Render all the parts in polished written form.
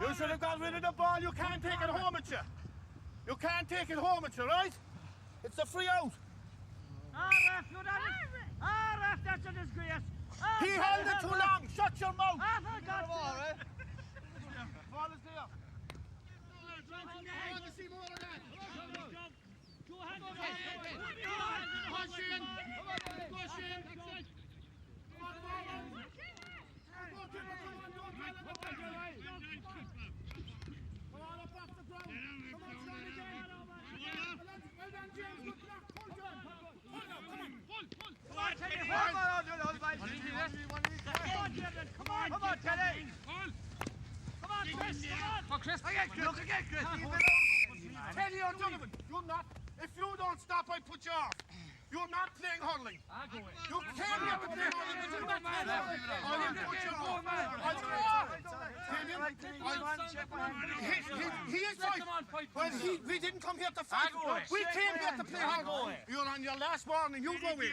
You should have got rid of the ball. You can't take it home with you. You can't take it home with you, right? It's a free out. Ref, you done it. Ref, that's a disgrace. He held it too long. Shut your mouth. For God's sake. Ball is there. I want to see more of that. Go ahead. Push in. Push in. Come on, up off the ground. Come on, try it again. Well done, James. Good block. Pull, John. Pull. Come on, Teddy. Come on, Teddy. Come on, Chris. Come on. Oh, Chris. Again, Chris. Teddy or Donovan, you're not. If you don't stop, I put you off. You're not playing hurling. You can't get to play hurling. You're not playing hurling. I will put you off. He is right. Well, we didn't come here to fight. We came here to play hurling. You're on your last warning. You go in.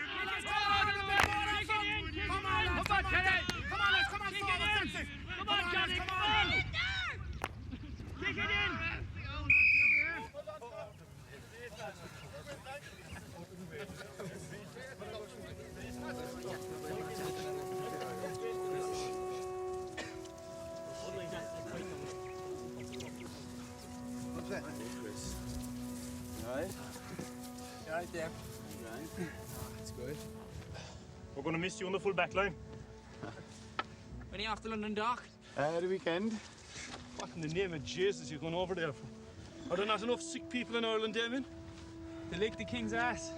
Come on, Teddy. Come on, forward. That's it. Come on, Johnny. Come on. Kick it in. What's that? Chris. All right? You all right there? Right. That's good. We're going to miss you on the full back line. When are you off to London, Doc? The weekend. What in the name of Jesus are you going over there for? Are there not enough sick people in Ireland, Damien? They lick the king's ass.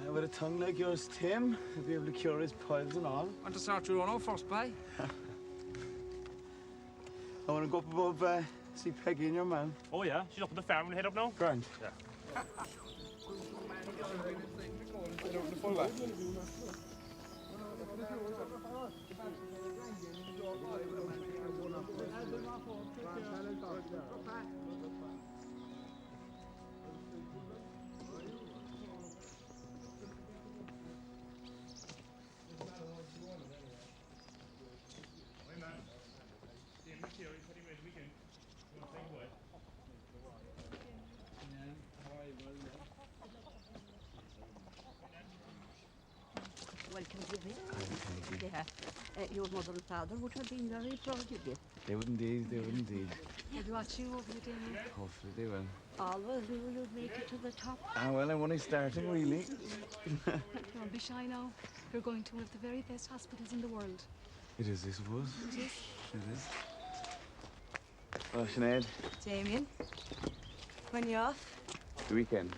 With a tongue like yours, Tim, he'll be able to cure his piles and all. Want to start your own out first, bye? I want to go up above, see Peggy and your man. Oh, yeah? She's up at the farm and head up now? Grand. Yeah. Welcome to me. Yeah. Your mother and father would have been very proud of you. They would indeed, they would indeed. They'd watch you over the day. Hopefully they will. Always knew you'd make it to the top. Well, I'm only starting, really. Don't be shy now. You're going to one of the very best hospitals in the world. It is, I suppose. It is. It is. Well, Sinead, Damien, when you off? the weekend.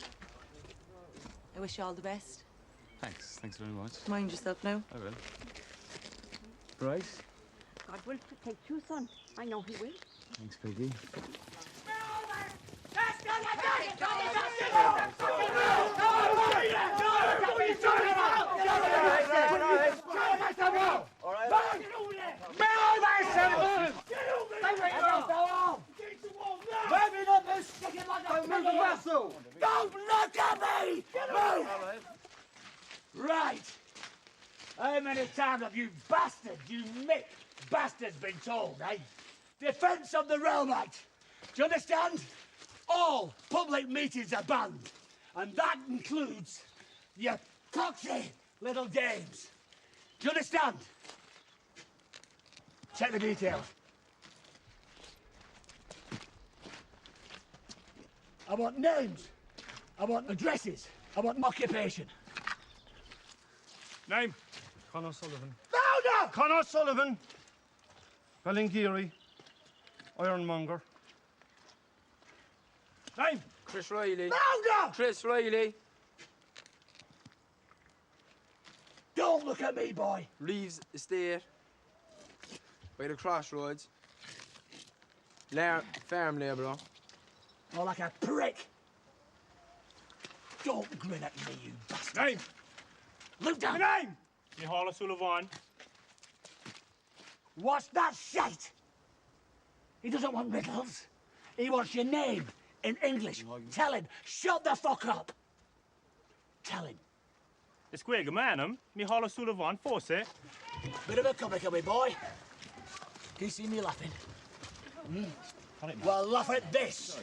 I wish you all the best. Thanks very much. Mind yourself now. I will. Right. God will protect you, son. I know he will. Thanks, Peggy. Don't look at me! Move! Right. How many times have you bastards, you Mick bastards been told, eh? Defence of the realm act. Do you understand? All public meetings are banned. And that includes your cocksy little games. Do you understand? Check the details. I want names. I want addresses. I want occupation. Name? Conor Sullivan. Louder! Conor Sullivan. Ballingeary. Ironmonger. Name? Chris Riley. Louder! Chris Riley. Don't look at me, boy. Reeves Estate. By the crossroads. Farm labourer. More like a prick. Don't grin at me, you bastard. Name! Look down. Name! Micheál Sullivan. What's that shite? He doesn't want riddles. He wants your name in English. Tell him. Shut the fuck up. Tell him. It's Quig, man, Micheál Sullivan, force, eh? Bit of a comic, are we, boy? Can you see me laughing? Well, laugh at this.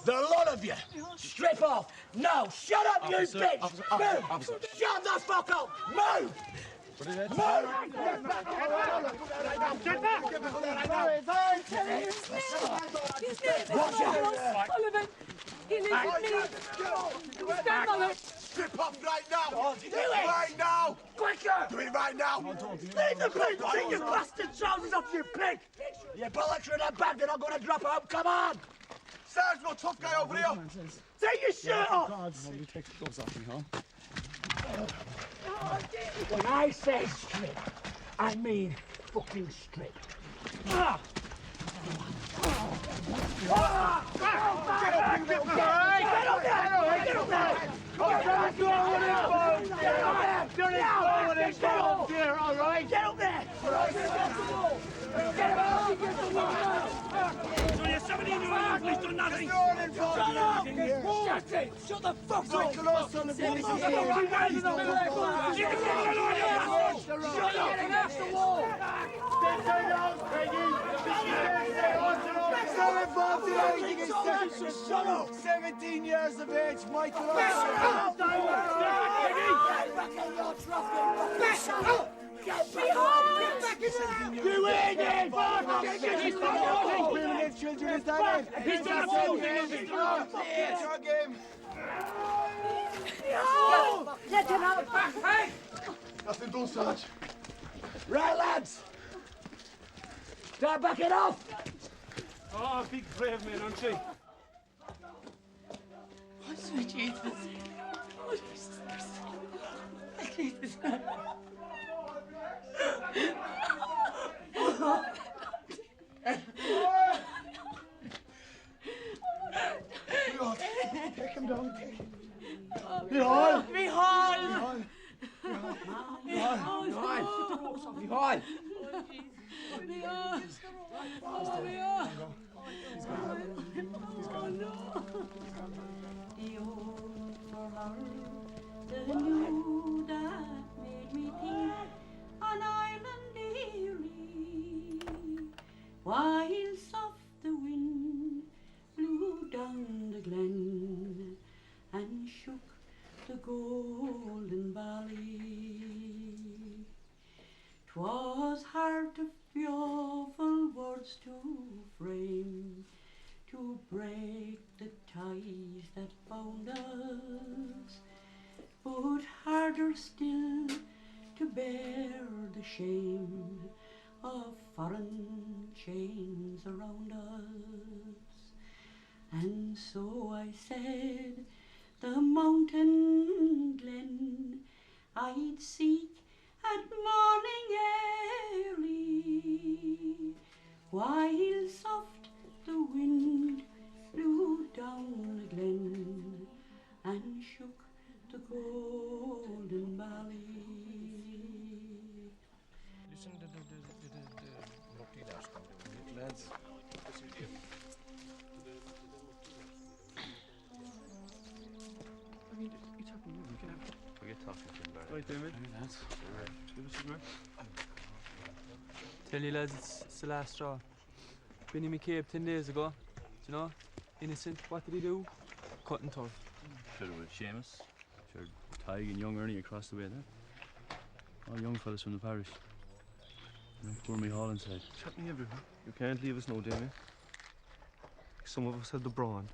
The lot of you. Strip off. No, shut up, you bitch. Move. Shut the fuck up. Move. Move. Get back. Watch out. Sullivan, he lives with me. Stand on it. Strip off right now! Do it! Right now! Quicker! Do it right now! Leave the pig! Take your bastard trousers off, you pig! Your bollocks are in a bag, they're not going to drop out. Come on! Sarge, no tough guy over here! Take your shirt off! You take the gloves off me, huh? When I say strip, I mean fucking strip. Ah! Shut the fuck up! Shut up! 17 years of age, Michael. You idiot! Women and children is that it? He's done a full game! Your game. Let him out. Hey! Nothing done, Sarge. Right, lads! Start backing off! Oh, big brave man, aren't she? Oh, sweet Jesus. Oh, Jesus Christ. Jesus. Take him down, take him. Micheál! The old flower, the new that made me think an island eerie, while soft the wind blew down the glen and shook the golden valley. 'Twas hard of fearful words to frame, to break the ties that bound us, but harder still to bear the shame of foreign chains around us. And so I said, the mountain glen I'd seek at morning early, while soft the wind blew down the glen and shook the golden valley. Listen to the Lads. I mean, it's happening. We can have it. We get talking to him about it. Right, David. Hey, lads. Give us a grip. Tell you lads, it's the last straw. Benny McCabe 10 days ago. Do you know? Innocent. What did he do? Cutting turf. Sure, with Seamus. Sure, Tig and young Ernie across the way there. All young fellas from the parish. And poor Micheál inside. Chat me everywhere. You can't leave us now, Damien. Some of us have the brawn.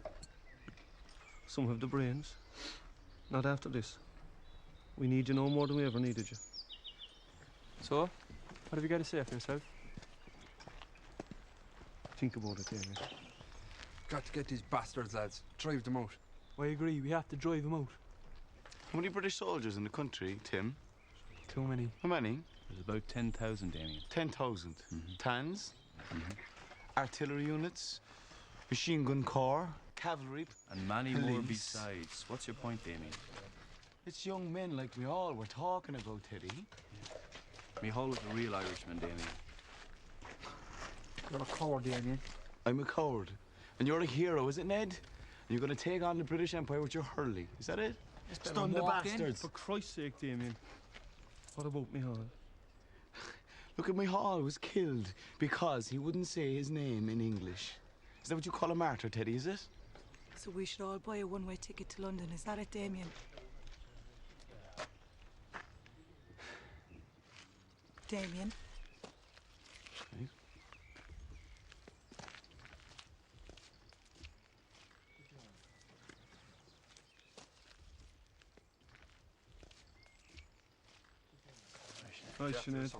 Some have the brains. Not after this. We need you no more than we ever needed you. So, what have you got to say for yourself? Think about it, Damien. Got to get these bastards, lads. Drive them out. I agree, we have to drive him out. How many British soldiers in the country, Tim? Too many. How many? There's about 10,000, Damien. 10,000. Tans? Artillery units? machine gun corps, cavalry. And many more police. besides. What's your point, Damien? It's young men like we all were talking about, Teddy. Me Hall was a real Irishman, Damien. You're a coward, Damien. I'm a coward. And you're a hero, is it, Ned? And you're going to take on the British Empire with your Hurley. Is that it? Stun the bastards. For Christ's sake, Damien. What about me Hall? Look at my Hall was killed because he wouldn't say his name in English. Is that what you call a martyr, Teddy, is it? So we should all buy a one-way ticket to London. Is that it, Damien? Damien? Right. Right, Sinead.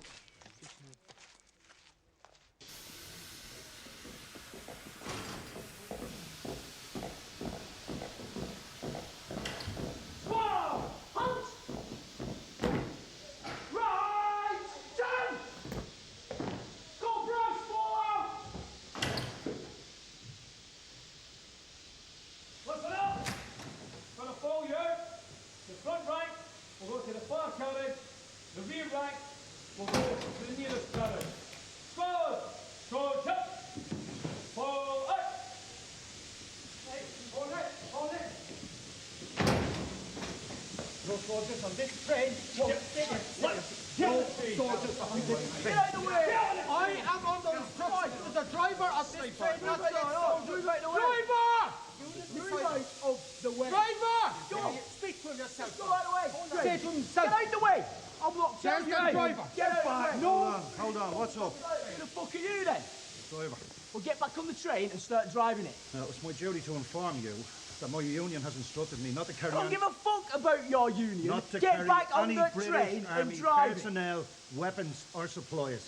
Soldiers on this train. Get out of the way! I am under instruction as the driver of this train. Not the Driver! Move out of the way. Driver! Go! Speak for yourself. Go out of the way! Say to himself. Get out of the way! I'm not There's telling the you. driver. Get out of the way! No! Hold on, what's up? Who the fuck are you then? Driver. Well, get back on the train and start driving it. Now, it's my duty to inform you that my union has instructed me not to carry I don't on... give a fuck about your union. Not to Get carry back on any the British train and Army drive it. personnel, weapons or supplies.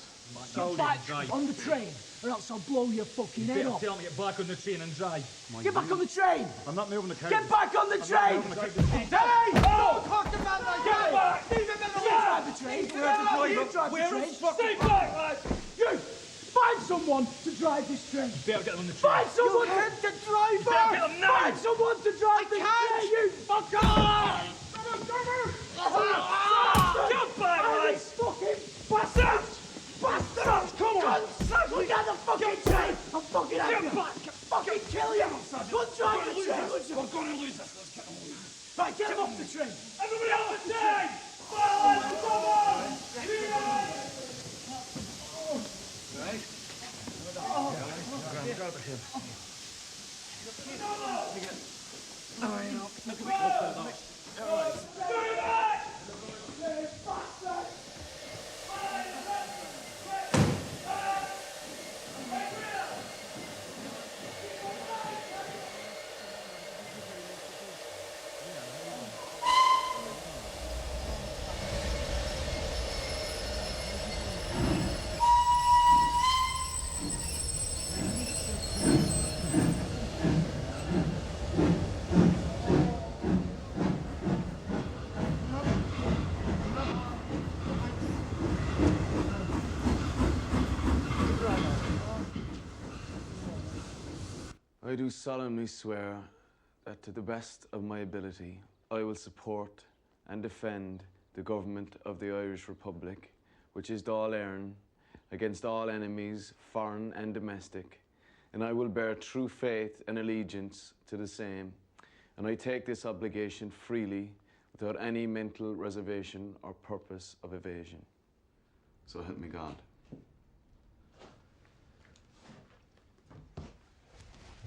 Get back on the train, or else I'll blow your fucking head off. Tell me get back on the train and drive. Get back on the train! I'm not moving the car. Get back on the train! Hey! Don't talk to man like Get that. back! Leave him alone! You drive the train! You drive the train! Stay back, lad! You! Find someone to drive this train! Better get on the train. Find someone to drive it! Find someone to drive this train! You fucker! Get back, lad! Fucking bastards! Bastards! Come on! Look at the fucking train! I'm fucking out of back! Fucking kill you! Go drive the train! We're gonna lose this! Right, get him off the train! Everybody off the train! Come on! I do solemnly swear that to the best of my ability, I will support and defend the government of the Irish Republic, which is Dáil Éireann, against all enemies, foreign and domestic, and I will bear true faith and allegiance to the same, and I take this obligation freely, without any mental reservation or purpose of evasion. So help me God.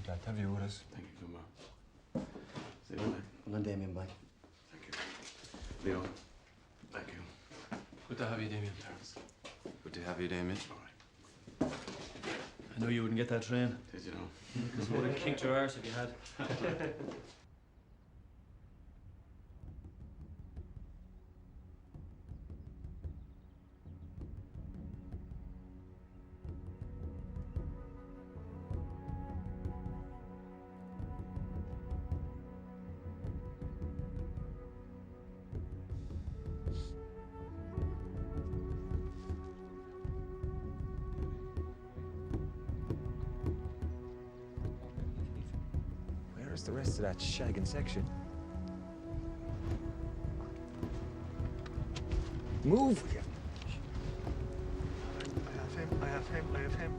Glad to have you with us. Thank you, Gumar. See you later. And Damien, bye. Thank you. Leo, thank you. Good to have you, Damien. Good to have you, Damien. All right. I know you wouldn't get that train. Did you know? Because would have kicked your arse if you had. the rest of that shagging section. Move! I have him.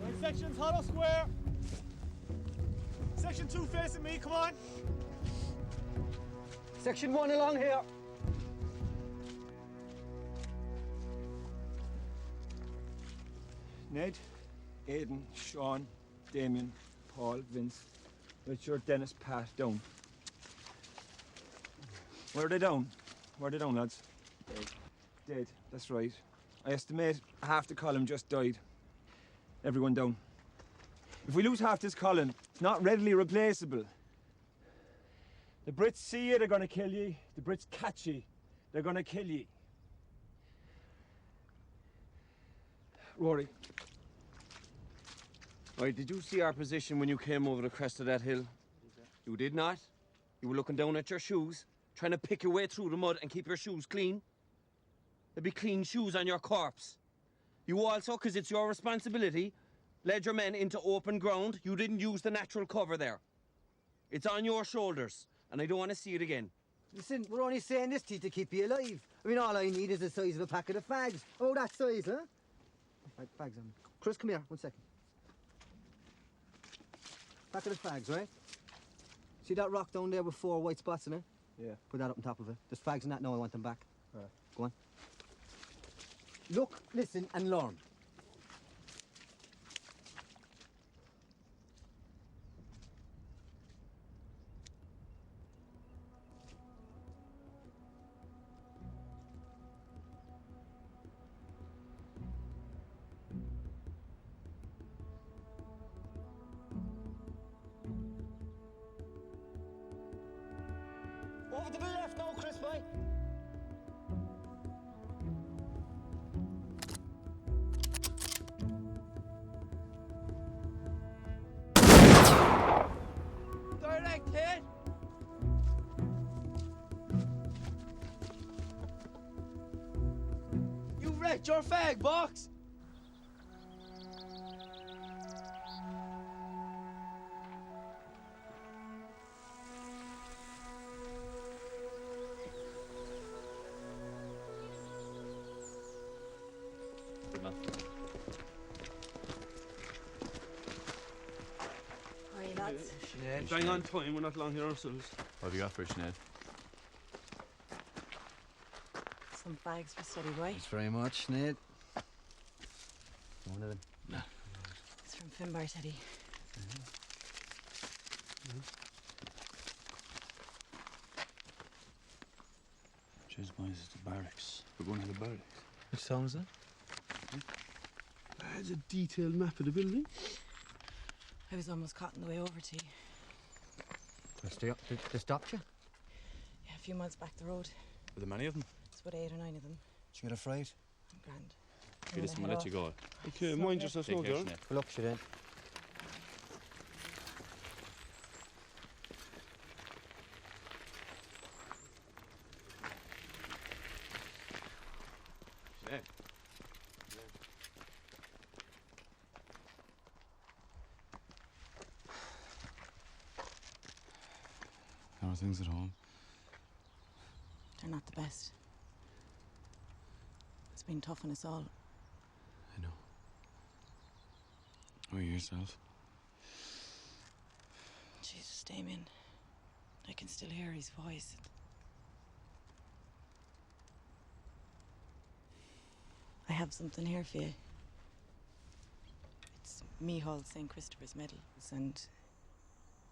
Right, section's hollow square. Section 2 facing me, come on. Section 1 along here. Ned, Aidan, Sean, Damien, Paul, Vince, Richard, Dennis, Pat, down. Where are they down? Where are they down, lads? Dead, that's right. I estimate half the column just died. Everyone down. If we lose half this column, it's not readily replaceable. The Brits see you, they're gonna kill you. The Brits catch you, they're gonna kill you. Rory. Right, did you see our position when you came over the crest of that hill? You did not? You were looking down at your shoes, trying to pick your way through the mud and keep your shoes clean? There'd be clean shoes on your corpse. You also, because it's your responsibility, led your men into open ground. You didn't use the natural cover there. It's on your shoulders, and I don't want to see it again. Listen, we're only saying this to you to keep you alive. I mean, all I need is the size of a packet of fags. Oh, that size, huh? Right, fags on. Chris, come here, 1 second. Packet of fags, right? See that rock down there with 4 white spots in it? Yeah. Put that up on top of it. There's fags in that now, I want them back. All right. Go on. Look, listen, and learn. Over to the left now, Chris, boy. Direct hit. You wrecked your fag box. Hi, lads. Sinead. Bang on time, we're not long here ourselves. What have you got for Sinead? Some bags for study, boy. Thanks very much, Ned. One of them? No. It's from Finbar, Teddy. Cheers, boys, it's the barracks. We're going to the barracks. Which town is that? There's a detailed map of the building. I was almost caught on the way over to you. They stopped you? Yeah, a few miles back the road. Were there many of them? It's about 8 or 9 of them. Did you get a fright? I'm grand. Okay, listen, we'll let you go. Okay, mind yourself now, girl. Good luck, Sinead. Sinead. How are things at home? They're not the best. It's been tough on us all. I know. How are you yourself? Jesus, Damien. I can still hear his voice. I have something here for you. It's Mihal St. Christopher's medal, and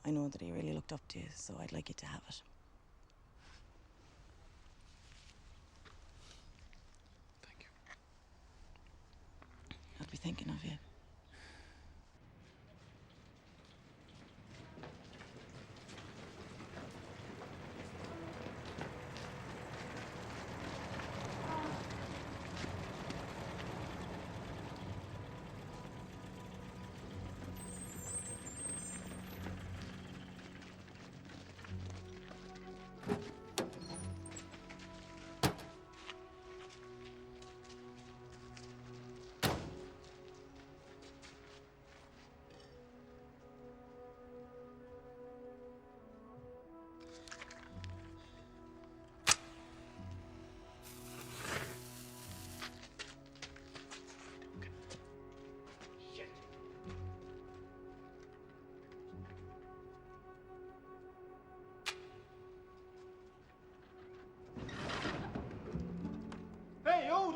I know that he really looked up to you, so I'd like you to have it. Thank you. I'll be thinking of you.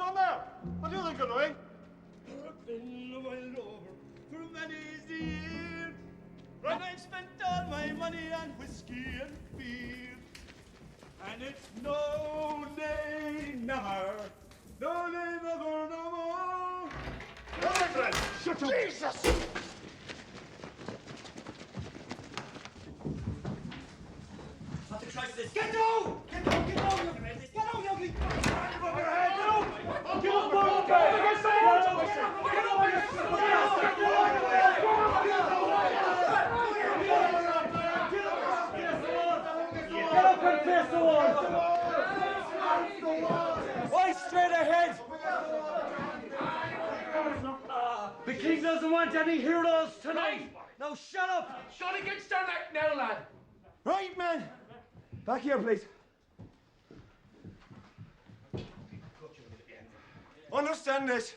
on there! What do you think you're doing? I've been a wild rover for many's the year. And I've spent all my money on whiskey and beer. And it's no nay, never. No nay, never, no more. Shut up! Jesus! What the Christ is? Get down! Get down, you ugly! Get down, you ugly! Get over your head! Get up! Get up, and face the wall! Why straight ahead? The king doesn't want any heroes tonight! Now shut up! Shut against our neck now, lad. Right, man. Back here, please. Understand this.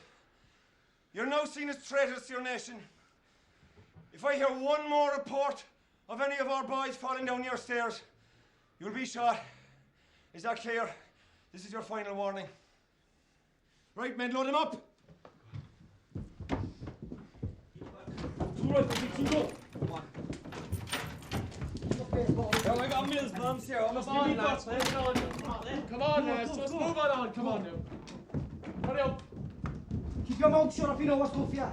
You're now seen as traitors to your nation. If I hear one more report of any of our boys falling down your stairs, you'll be shot. Is that clear? This is your final warning. Right, men, load him up. Yeah, we got Mills bombs here. Come on, lads. Come on, lads. Let's move on. Come on now. Hurry up. Keep your mouth shut if you know what's good for you.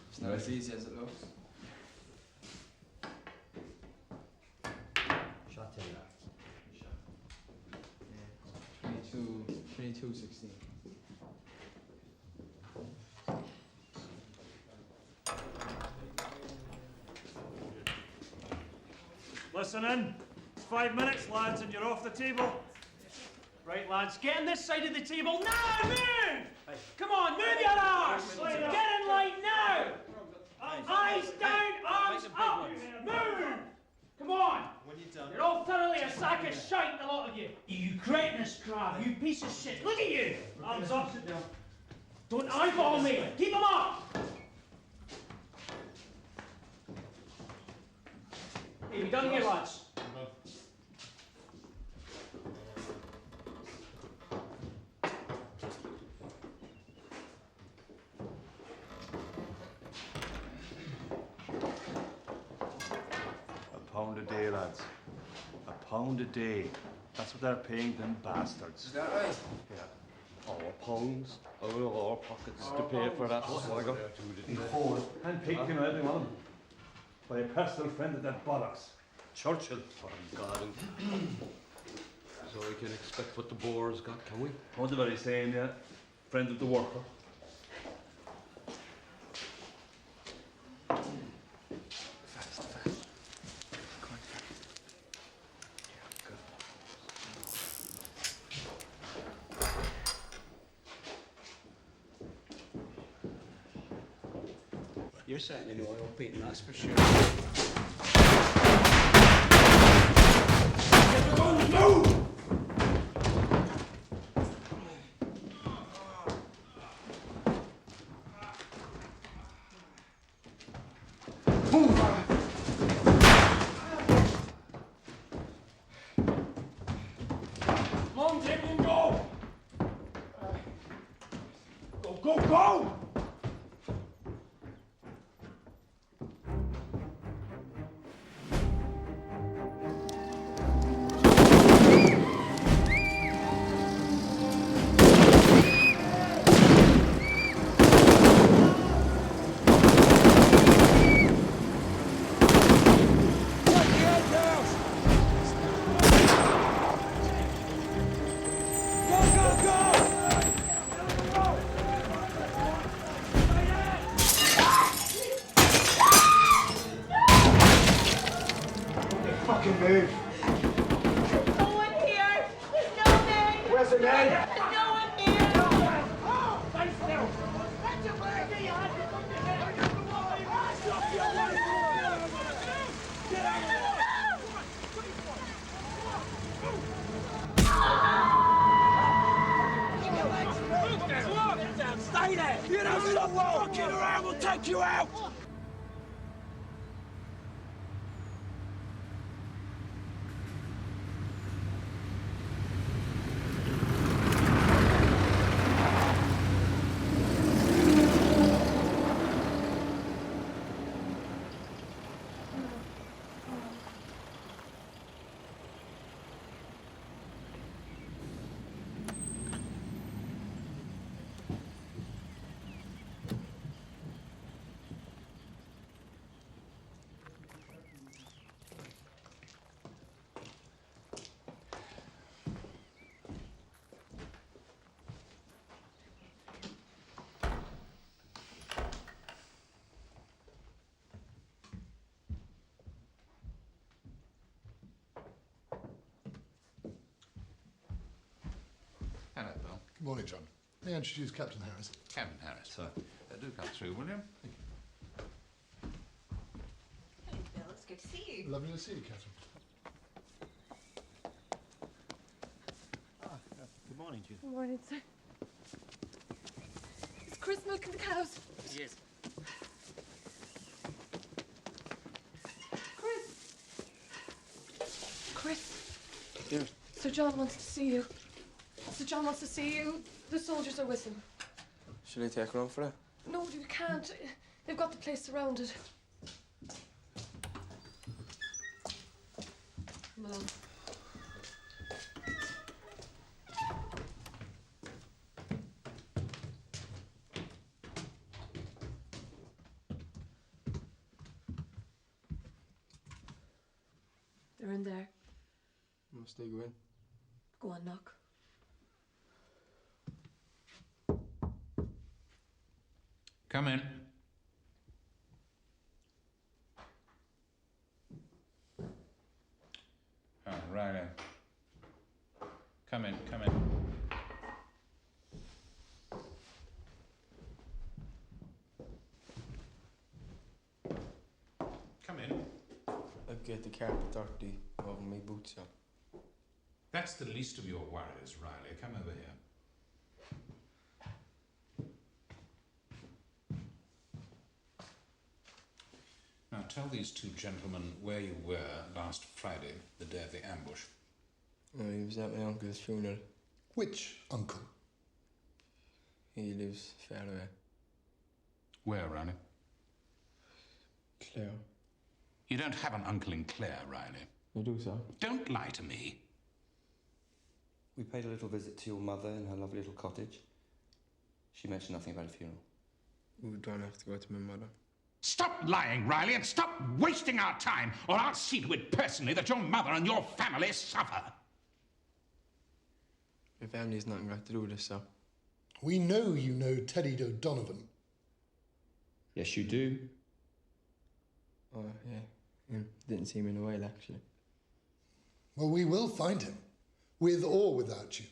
It's not as easy as it looks. Shot to you. 22-16. Listen in. 5 minutes, lads, and you're off the table. Right, lads, get on this side of the table now! Move! Come on, move your arse! Get in line now! Eyes down, arms up! Move! Come on! You're all thoroughly a sack of shite, the lot of you. You cretinous crab, you piece of shit. Look at you! Arms up. Sit down. Don't eyeball me. Keep them up! Hey, we done here, lads? £1 a day, lads. £1 a day. That's what they're paying them bastards. Is that right? Yeah. £4 out of our pockets to pay for that swagger. And pick him out, one of them. By a personal friend of that bollocks. Churchill. For God. So we can expect what the boar's got, can we? What the very same, yeah. Friend of the worker. You're certainly no oil beating us for sure. Move! Come on, take him, go! Go! Fucking move. No one here. There's no man. Where's the man? There's no one here. Oh, stay still. That's your baby. You have to put your head on the wall. Get out of there. Keep your legs moving. Stay there! You don't stop walking around, we'll take you out! Hello, Bill. Good morning, John. May I introduce Captain Harris? Captain Harris. Sir. Do come through, will you? Thank you. Hey, Bill, it's good to see you. Lovely to see you, Catherine. Good morning, Judy. Good morning, sir. Is Chris milking the cows? Yes. Chris, Yeah. Sir John wants to see you. Sir John wants to see you. The soldiers are with him. Should I take her on for that? No, you can't. They've got the place surrounded. Come along. They're in there. Must they go in? Go on, knock. Come in. Oh, righto. Come in, come in. Come in. I'd get the carpet dirty over my boots up. That's the least of your worries, Riley. Come over here. Now tell these two gentlemen where you were last Friday, the day of the ambush. Oh, he was at my uncle's funeral. Which uncle? He lives far away. Where, Riley? Claire. You don't have an uncle in Clare, Riley. I do, sir. Don't lie to me. We paid a little visit to your mother in her lovely little cottage. She mentioned nothing about a funeral. We don't have to go to my mother. Stop lying, Riley, and stop wasting our time, or I'll see to it personally that your mother and your family suffer. My family has nothing got to do with this, sir. We know you know Teddy O'Donovan. Yes, you do. Oh, yeah. Didn't see him in a while, actually. Well, we will find him, with or without you.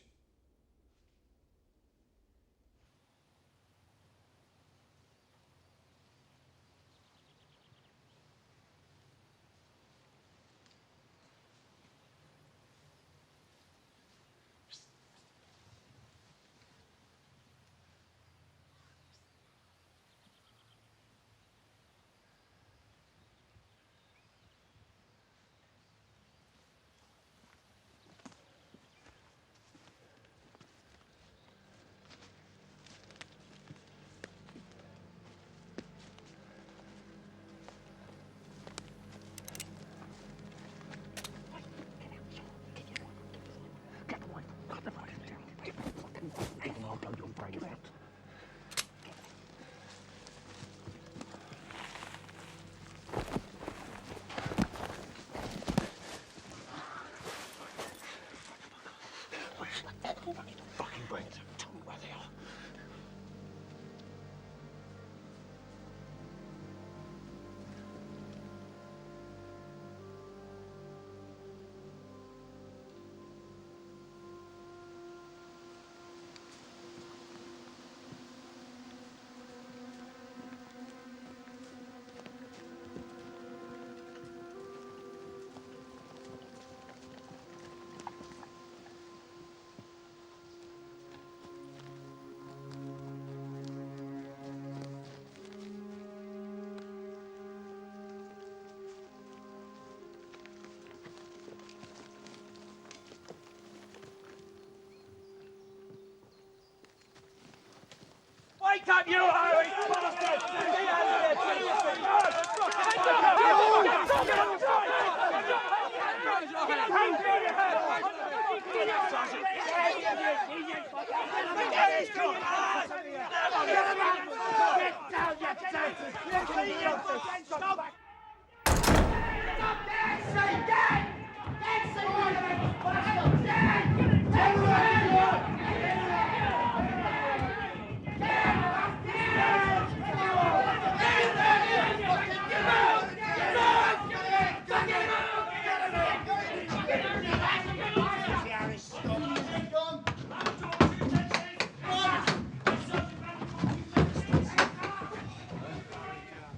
Fucking brains. Tell me where they are. Wake up, you Irish bastard! Get out of there, seriously!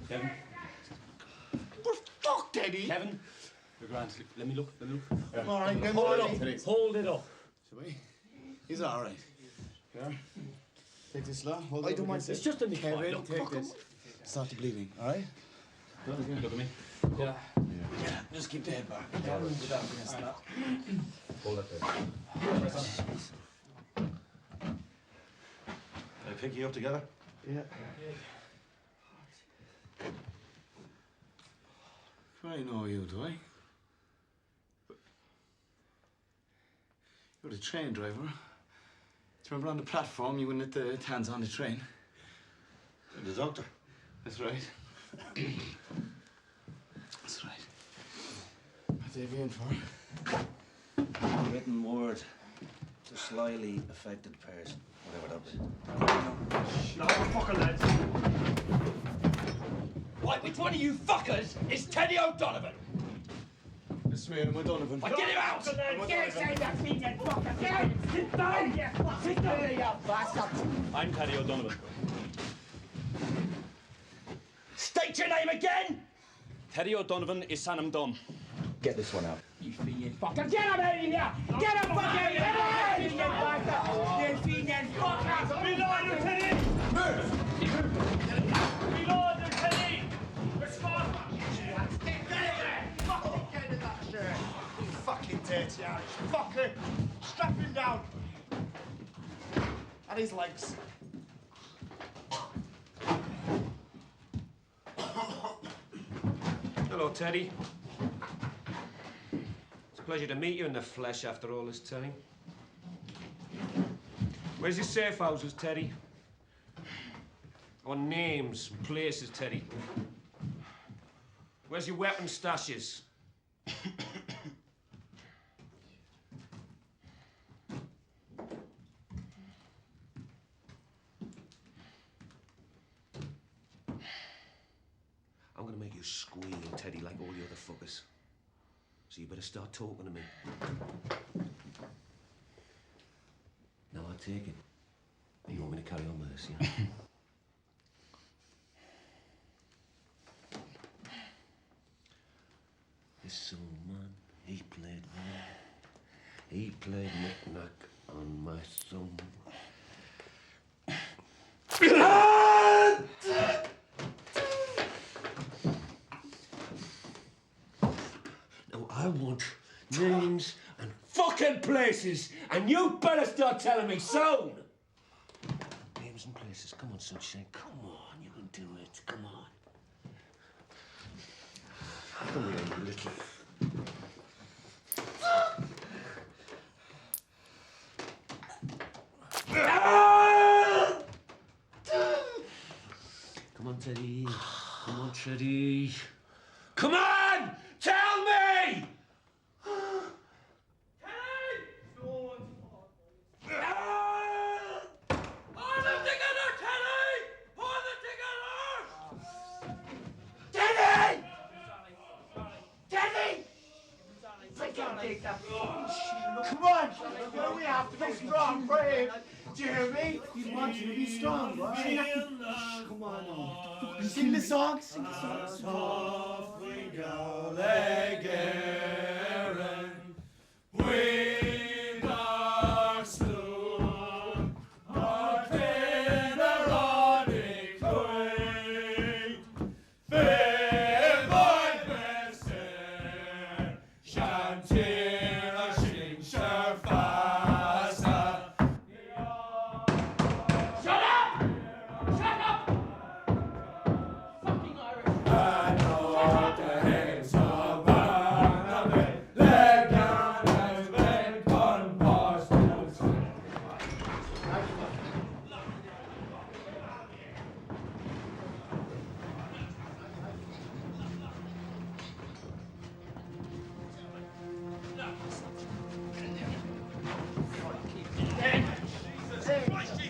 Kevin. Fuck, Teddy. Kevin. You're grand. Let me look. I'm all right, Hold it up. Hold it up. Shall we? He's all right. Here. Take this slow. Hold I it don't up mind. against It's it. just a nip. Kevin, Look, take fuck this. Stop the bleeding, all right? Look at me. Yeah. Just keep the head back. Yeah. Put that up against that. Hold it there. Can I pick you up together? Yeah. I know you, do I? You're the train driver. Do you remember on the platform you wouldn't let the hands on the train? The doctor. That's right. That's right. What have you in for? Written word to slyly affected person, whatever that was. No, fucker, lads. Right, which one of you fuckers is Teddy O'Donovan? It's me, I'm O'Donovan. Get him out! Get inside that seat, you fucker! Get! Sit down, you fucker! Sit down, you bastard! I'm Teddy O'Donovan. State your name again! Teddy O'Donovan is Sanam Dum. Get this one out. You fiend fucker! Get him out of here! Get him fucker out of here, you bastard! You fiend fucker! Reload, Lieutenant! Reload, Lieutenant! Respond! You fucking dirty Irish fucker! Strap him down! At his legs. Hello, Teddy. It's a pleasure to meet you in the flesh after all this time. Where's your safe houses, Teddy? I want names and places, Teddy. Where's your weapon stashes? I'm gonna make you squeal, Teddy, like all the other fuckers. So you better start talking to me. Now I take it. You want me to carry on with this, yeah? This old man, he played well. He played knick-knack on my thumb. Now I want names and fucking places, and you better start telling me soon. Names and places. Come on, sunshine. Come on, you can do it. Come on. Come here, you little. Come on, Teddy. Come on, Teddy. Come on! Tell me! Come on! We have to be strong for him! Jeremy, you want you to be strong, right? Come on now. Sing the song. Sing the song. Softly go, Legaren, with our slow, our Federonic way, fair boy besser, Shantira Shing Sharfasa. Shut up!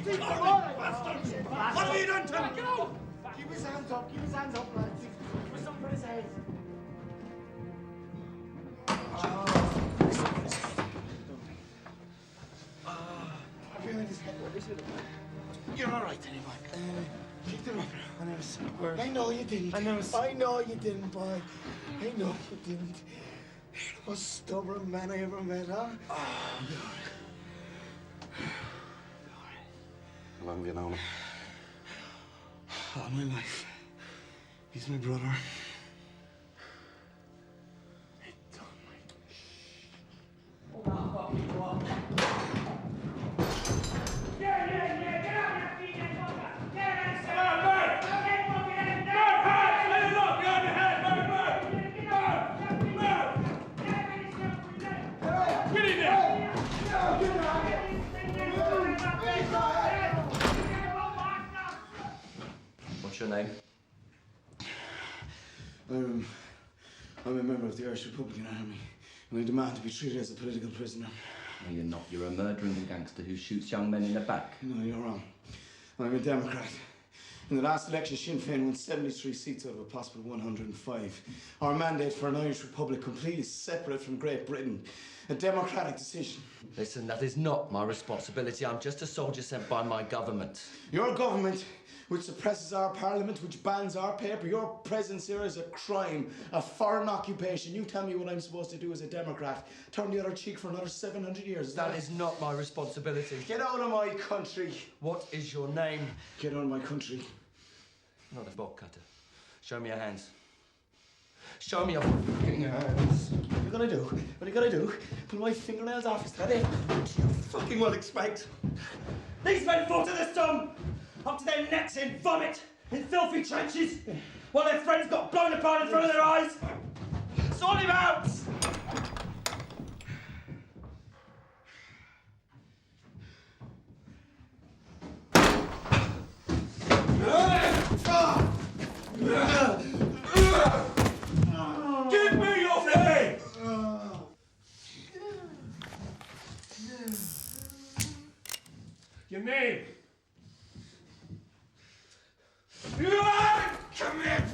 What have you done to him? Get out! Keep his hands up, lads. Give us something for his head. You're all right, anyway. Kicked him up. I know you didn't. I know you didn't, boy. I know you didn't. You're the most stubborn man I ever met, huh? How long have you known him? All my life. He's my brother. What's your name? I'm a member of the Irish Republican Army, and I demand to be treated as a political prisoner. No, you're not. You're a murdering gangster who shoots young men in the back. No, you're wrong. I'm a Democrat. In the last election, Sinn Féin won 73 seats out of a possible 105. Our mandate for an Irish Republic completely separate from Great Britain. A democratic decision. Listen, that is not my responsibility. I'm just a soldier sent by my government. Your government, which suppresses our parliament, which bans our paper, your presence here is a crime, a foreign occupation. You tell me what I'm supposed to do as a Democrat. Turn the other cheek for another 700 years. That is not my responsibility. Get out of my country. What is your name? Get out of my country. Not a bob cutter. Show me your hands. Show me your fucking hands. What are you gonna do? What are you gonna do? Pull my fingernails off, is that it? What do you fucking well expect? These men fought to the sun, up to their necks in vomit, in filthy trenches, while their friends got blown apart in front of their eyes. Sort him out! Give me your name! Your name? Come here!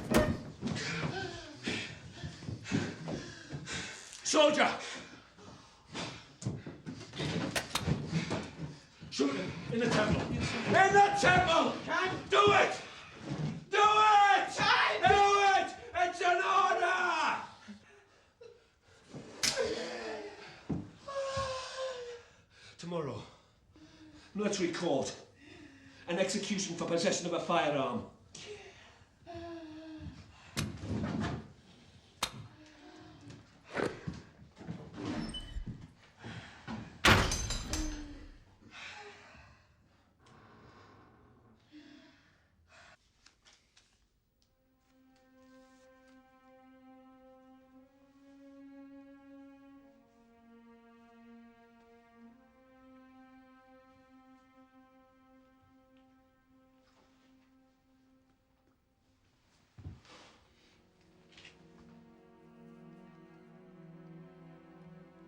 Soldier! Shoot him in the temple. In the temple! Do it! Do it! Do it! It's an order! Tomorrow, military court, an execution for possession of a firearm.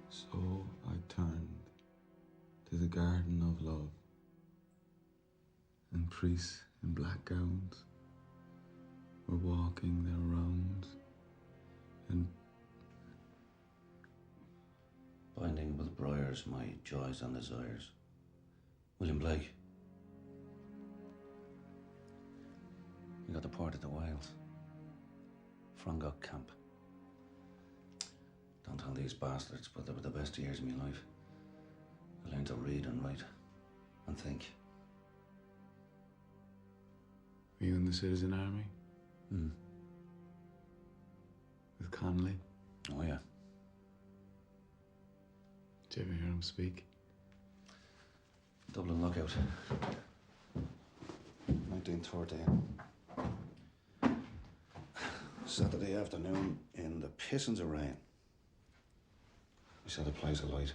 So I turned to the garden of love, and priests in black gowns were walking their rounds, and Binding with briars my joys and desires. William Blake. You got the part at the Wilds. Frongok Camp. Don't tell these bastards, but they were the best years of my life. I learned to read and write and think. were you in the Citizen Army? Hmm. With Connolly? Oh, yeah. Did you ever hear him speak? Dublin Lookout. 1913. Saturday afternoon in the pissings of rain. He said the place alight.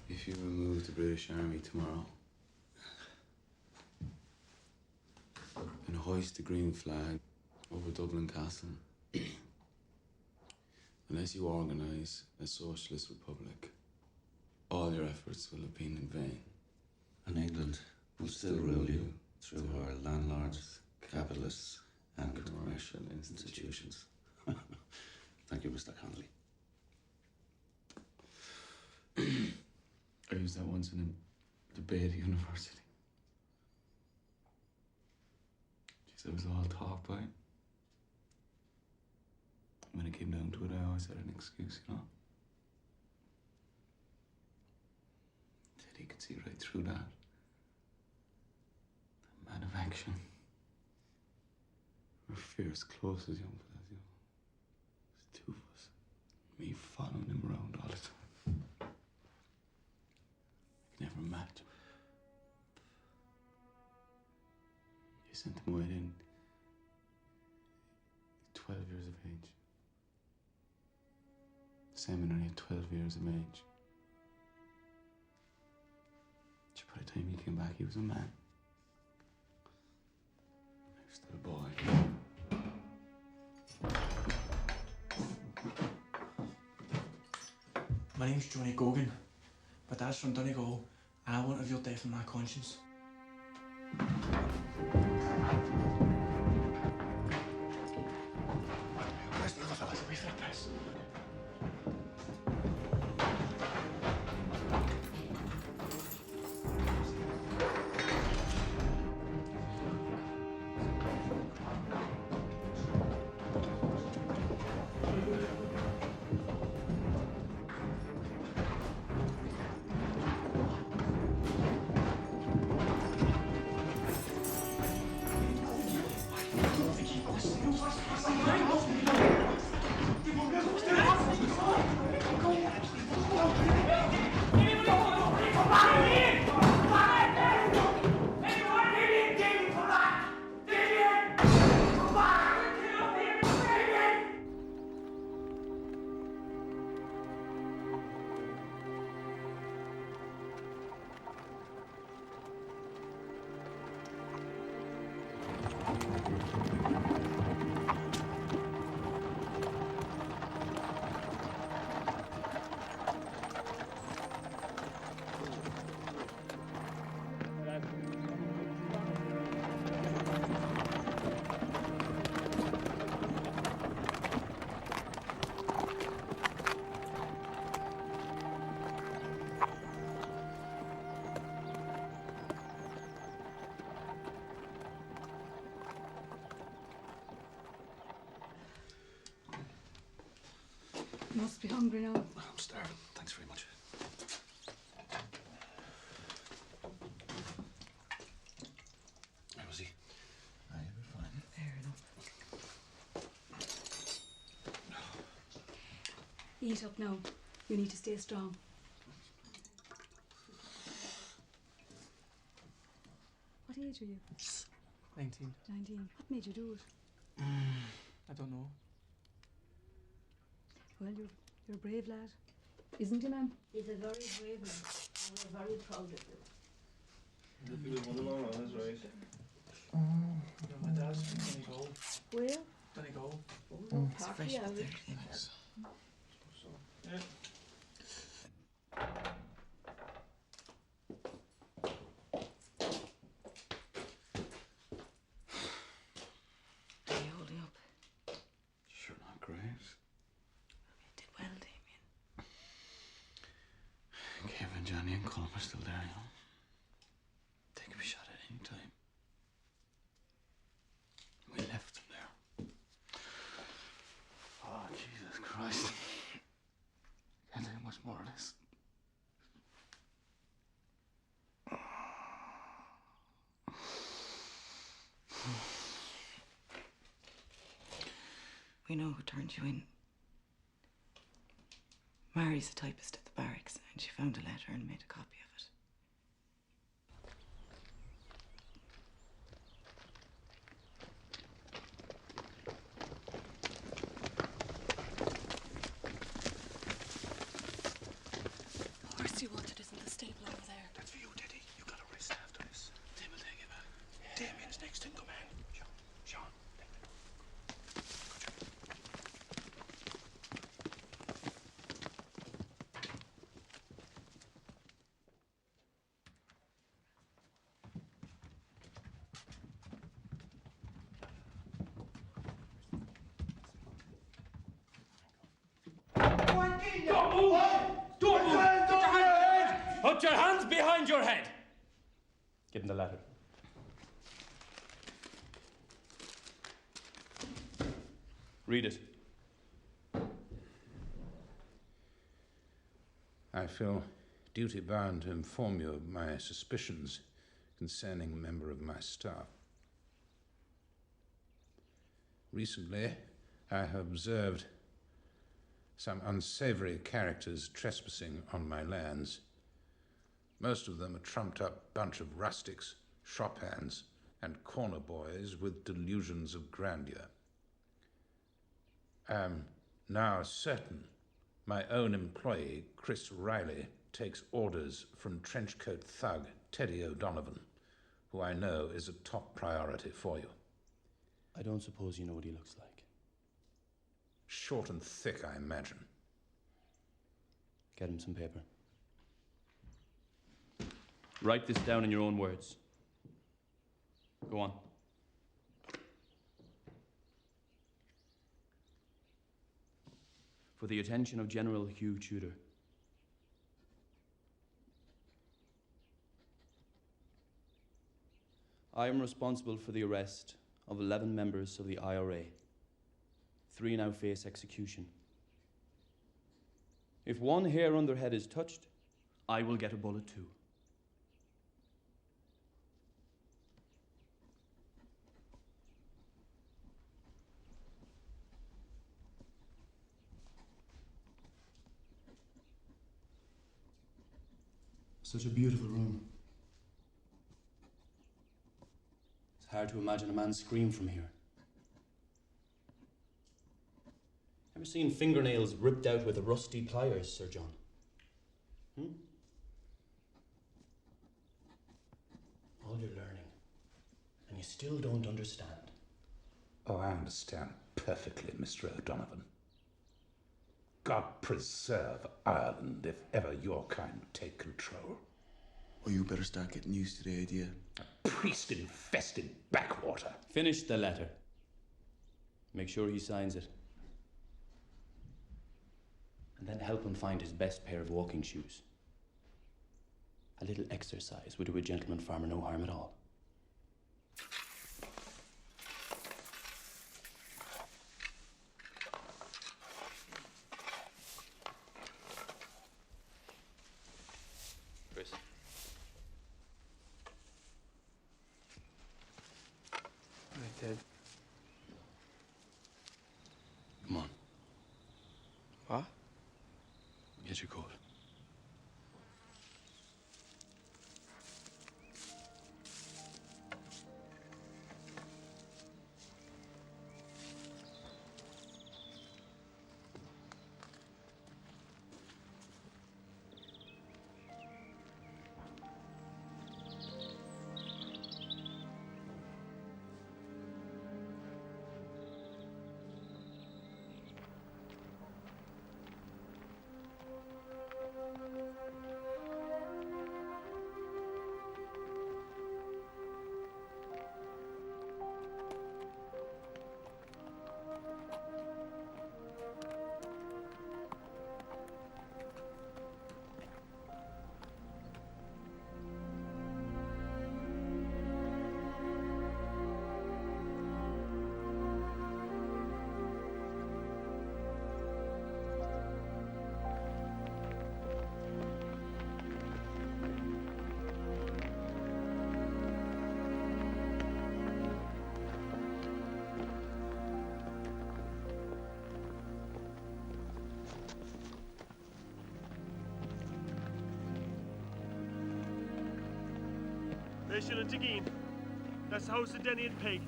If you remove the British Army tomorrow and hoist the green flag over Dublin Castle, and Unless you organise a socialist republic, all your efforts will have been in vain. And England will still rule you through our landlords, capitalists, and commercial institutions. Thank you, Mr. Connolly. I used that once in a debate at university. Jeez, I was all talk by. When it came down to it, I always had an excuse, you know? Said he could see right through that. The man of action. We're fierce, close as young fellas, you know? There's two of us. Me following him around all the time. I could never match him. He sent him away then. 12 years of age. Seminary at 12 years of age. By the time he came back, he was a man. I was still a boy. My name's Johnny Gogan. My dad's from Donegal, and I want to have your death on my conscience. Where's the other fellas? Away for the piss. You must be hungry now. I'm starving. Thanks very much. Where was he? Aye, we're fine. Fair enough. Eat up now. You need to stay strong. What age are you? 19. 19. What made you do it? I don't know. Well, you're a brave lad. Isn't he, ma'am? He's a very brave man, and we're very proud of him. If he was one along on his right. You know, my dad's from Donegal. Where? Donegal. Oh, It's partly fresh up out. there. Yeah. Are you holding up? Sure, not great. You did well, Damien. Kevin, Johnny, and Colin are still there, you know? They could be shot at any time. We left them there. Oh, Jesus Christ. Can't take much more of this. We know who turned you in. Mary's a typist at the barracks, and she found a letter and made a copy of it. The horse you wanted is in the stable over there. That's for you, Teddy. You got a rest after this. Tim will take it back. Damien's next in command. Sean, take it. Don't move! Don't move! Put your hands behind your head! Give him the letter. Read it. I feel duty-bound to inform you of my suspicions concerning a member of my staff. Recently, I have observed some unsavory characters trespassing on my lands. Most of them a trumped-up bunch of rustics, shop hands, and corner boys with delusions of grandeur. I am now certain my own employee, Chris Riley, takes orders from trenchcoat thug Teddy O'Donovan, who I know is a top priority for you. I don't suppose you know what he looks like. Short and thick, I imagine. Get him some paper. Write this down in your own words. Go on. For the attention of General Hugh Tudor. I am responsible for the arrest of 11 members of the IRA. 3 now face execution. If one hair on their head is touched, I will get a bullet too. Such a beautiful room. It's hard to imagine a man scream from here. Ever seen fingernails ripped out with rusty pliers, Sir John? All your learning, and you still don't understand. Oh, I understand perfectly, Mr. O'Donovan. God preserve Ireland if ever your kind take control. Well, you better start getting used to the idea. A priest-infested backwater. Finish the letter. Make sure he signs it. And then help him find his best pair of walking shoes. A little exercise would do a gentleman farmer no harm at all. Chris. Right, Ted. Come on. What? Get your coat. Shilling Tigeen. That's the house of Denny and Peg.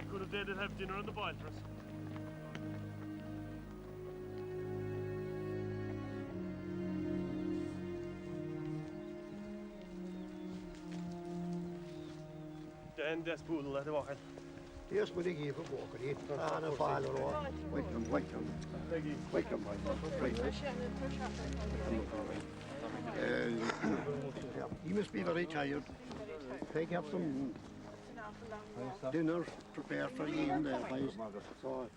Could have dared to have dinner on the boil for us. Dan, that's poodle at the walk. Yes, but he gave a walk at it. And a file or wait them. Wait them, he must be very tired. Peg have some dinner prepared for you in there, boys. So,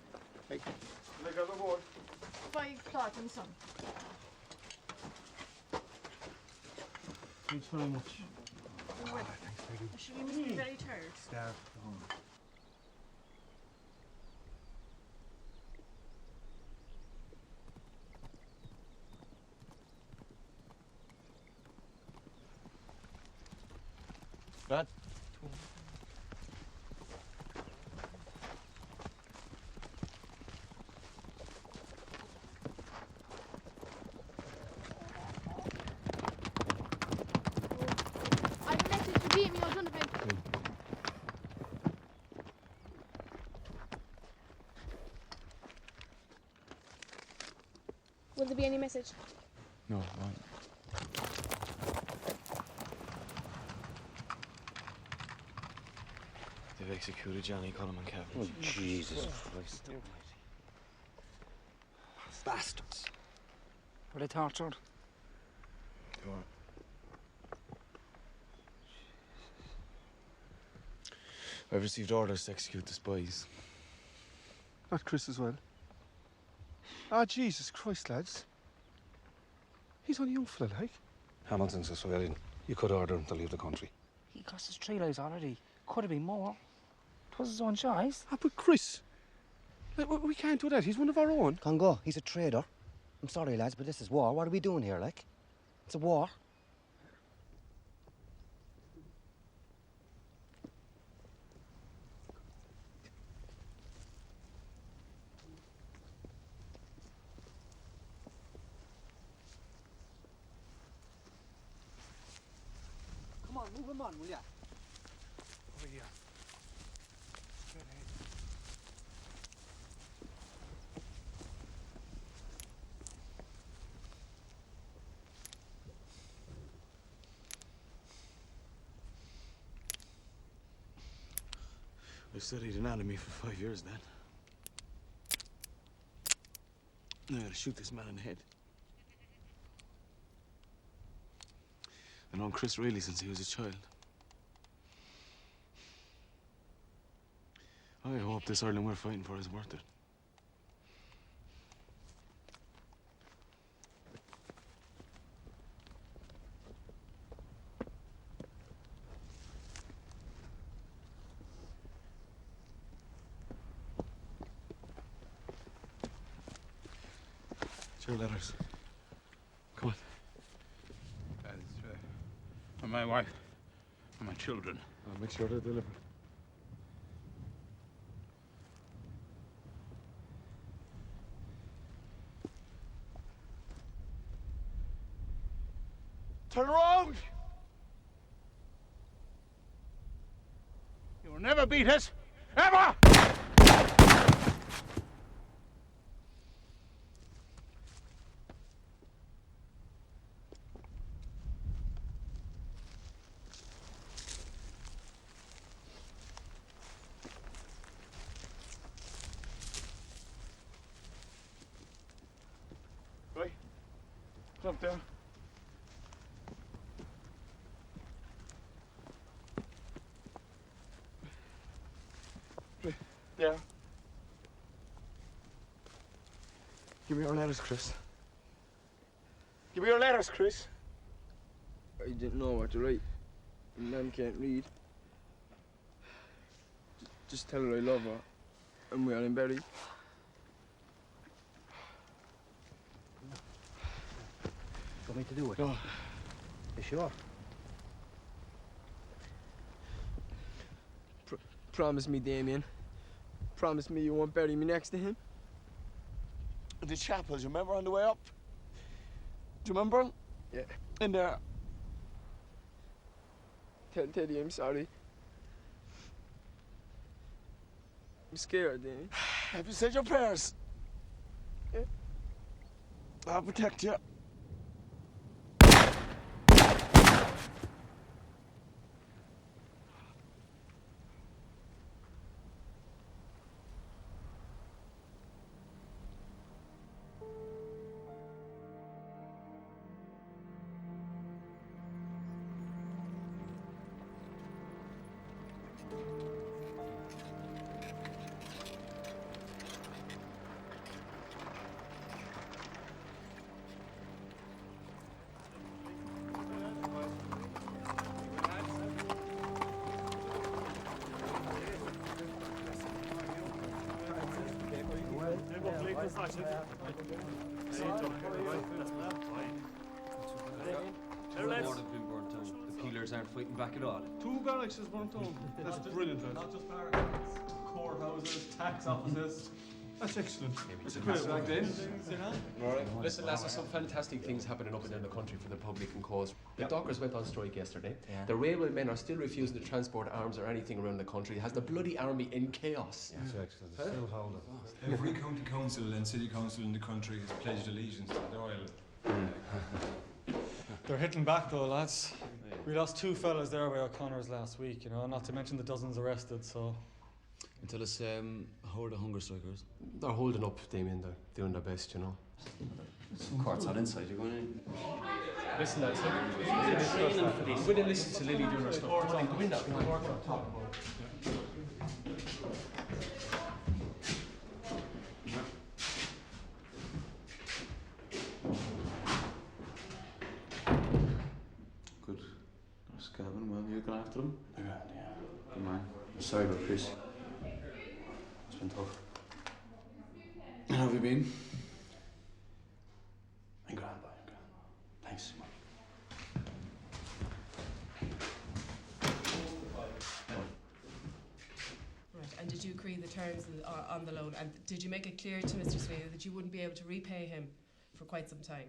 5 o'clock in the sun. Thanks very much. Well, I'm sure you must be very tired. Start. Brad? I have a message to Jamie O'Donovan. Will there be any message? No, they've executed Johnny Cullum and Kevin. Oh, Jesus Christ almighty. Bastards. Were they tortured? They were. I've received orders to execute the spies. Not Chris as well. Ah, Jesus Christ, lads. He's only a young fella, like. Hamilton's a civilian. You could order him to leave the country. He cost us 3 lives already. Could have been more. It was his own choice. Ah, but Chris, like, we can't do that. He's one of our own. Congo, he's a traitor. I'm sorry, lads, but this is war. What are we doing here, like? It's a war. Come on, move him on, will ya? Over here. Straight ahead. I studied anatomy for 5 years then. I gotta shoot this man in the head. I've known Chris Reilly since he was a child. I hope this Ireland we're fighting for is worth it. It's your letters. Come on. That is for my wife and my children. I'll make sure they're delivered. Turn around! You will never beat us, ever! Right, jump down. Yeah. Give me your letters, Chris. Give me your letters, Chris. I didn't know what to write. Mum can't read. Just tell her I love her, and we are in Berry. Want me to do it? No. You sure? Promise me, Damien. Promise me you won't bury me next to him. The chapel, do you remember on the way up? Do you remember? Yeah. In there. Tell Teddy I'm sorry. I'm scared, Damien. Have you said your prayers? Yeah. I'll protect you. The ward has been burnt down. The peelers aren't fighting back at all. 2 barracks is burnt down. That's brilliant, lads. Not just barracks, courthouses, tax offices. That's excellent. It's a great Like this. you know? All right. Listen, lads, there's some fantastic things happening up and down the country for the public and cause. The dockers went on strike yesterday. Yeah. The railway men are still refusing to transport arms or anything around the country. It has the bloody army in chaos. That's excellent. Still hold it. Every county council and city council in the country has pledged allegiance to the Oil. They're hitting back though, lads. We lost 2 fellas there by O'Connor's last week, you know, not to mention the dozens arrested, so... And tell us, how are the hunger strikers? They're holding up, Damien. They're doing their best, you know. Court's not inside, you're going in. Listen, lads, look. When they listen to Lily doing her stuff, come on, go in now. Good. There's Gavin. Well, you looking after him? Yeah. Good man. Sorry about Chris. It's been tough. How have you been? I'm grand, boy. I'm grand. Thanks. Right, and did you agree the terms on the loan? And did you make it clear to Mr. Sweeney that you wouldn't be able to repay him for quite some time?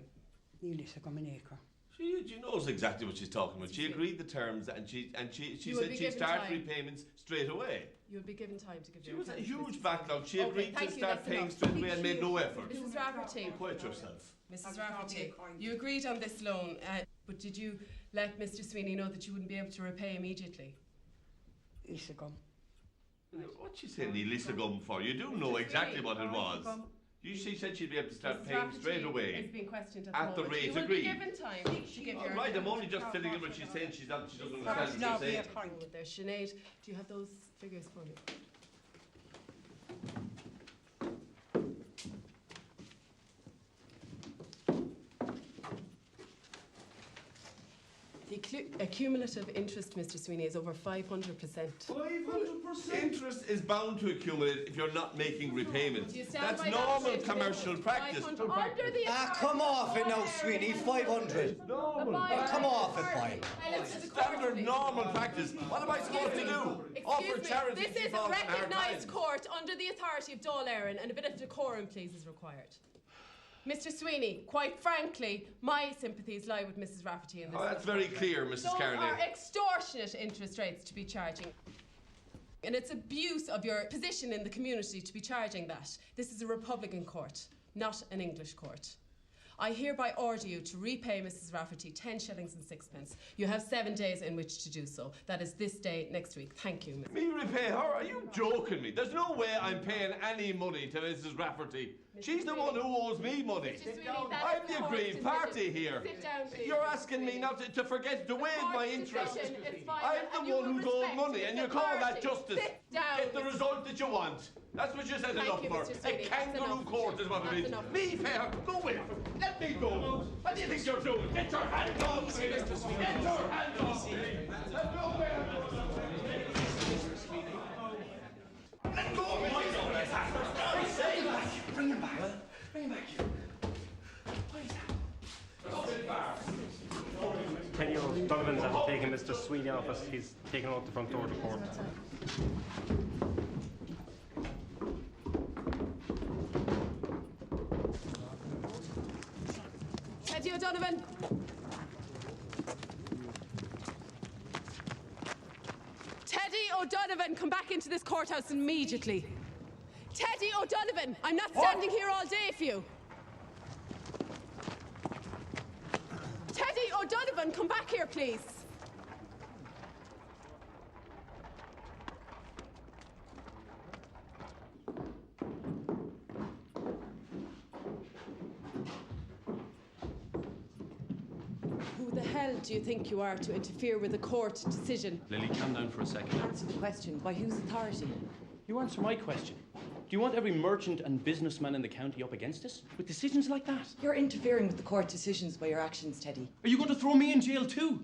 She knows exactly what she's talking about. She agreed the terms, and she said she'd start repayments straight away. You would be given time to give She your was a accounts, huge Mr. backlog. She Okay, agreed thank to you, start that's paying enough. straight away and made no effort. Mrs. Rafferty. Quiet yourself. Mrs. Rafferty, you agreed on this loan, but did you let Mr. Sweeney know that you wouldn't be able to repay immediately? What's she saying Lisa Gum for? You do know exactly what it was. She said she'd be able to start Mrs. paying Rafferty straight away. is being questioned at the moment. rate You will agreed. be given time to give your Right, I'm account. only just filling in what she's saying. She doesn't understand what she's saying. There, Sinead, do you have those figures for me? The cumulative interest, Mr. Sweeney, is over 500%. 500%? Interest is bound to accumulate if you're not making repayments. Do you stand That's by that normal statement? commercial practice. Under the come off it now, Sweeney. 500. Come off it, boy. Standard normal practice. What am I supposed to do? Offer charity This is a recognised court under the authority of Dáil Éireann, and a bit of decorum, please, is required. Mr. Sweeney, quite frankly, my sympathies lie with Mrs. Rafferty in this. Oh, that's very clear, Mrs. Those Carney. are extortionate interest rates to be charging. And it's abuse of your position in the community to be charging that. This is a Republican court, not an English court. I hereby order you to repay Mrs. Rafferty 10 shillings and 6pence. You have 7 days in which to do so. That is this day next week. Thank you, Mrs. Me repay her? Are you joking me? There's no way I'm paying any money to Mrs. Rafferty. She's the one who owes me money. I'm the aggrieved party here. Sit down, please. You're asking me not to forget to waive my interest. decision is final, I'm and the you one will who's owed respect money, and you the call that party. justice. Sit down, Get the Mr. result that you want. That's what you set it Thank up you, for. Mr. A Sweeney. That's kangaroo enough. court is what it That's is. enough. Me pay her. Go away. Let me go. What do you think you're doing? Get your hands off me. Get your hands off me. Let go of me. Let go of me. Bring him back. Bring him back. Kenny O'Donovan's after taking Mr. Sweeney off us. He's taken out the front door of the court. Teddy O'Donovan. Teddy O'Donovan, come back into this courthouse immediately. Teddy O'Donovan, I'm not standing here all day for you. Teddy O'Donovan, come back here, please. Who the hell do you think you are to interfere with a court decision? Lily, calm down for a second. Answer the question. By whose authority? You answer my question. Do you want every merchant and businessman in the county up against us with decisions like that? You're interfering with the court decisions by your actions, Teddy. Are you going to throw me in jail too?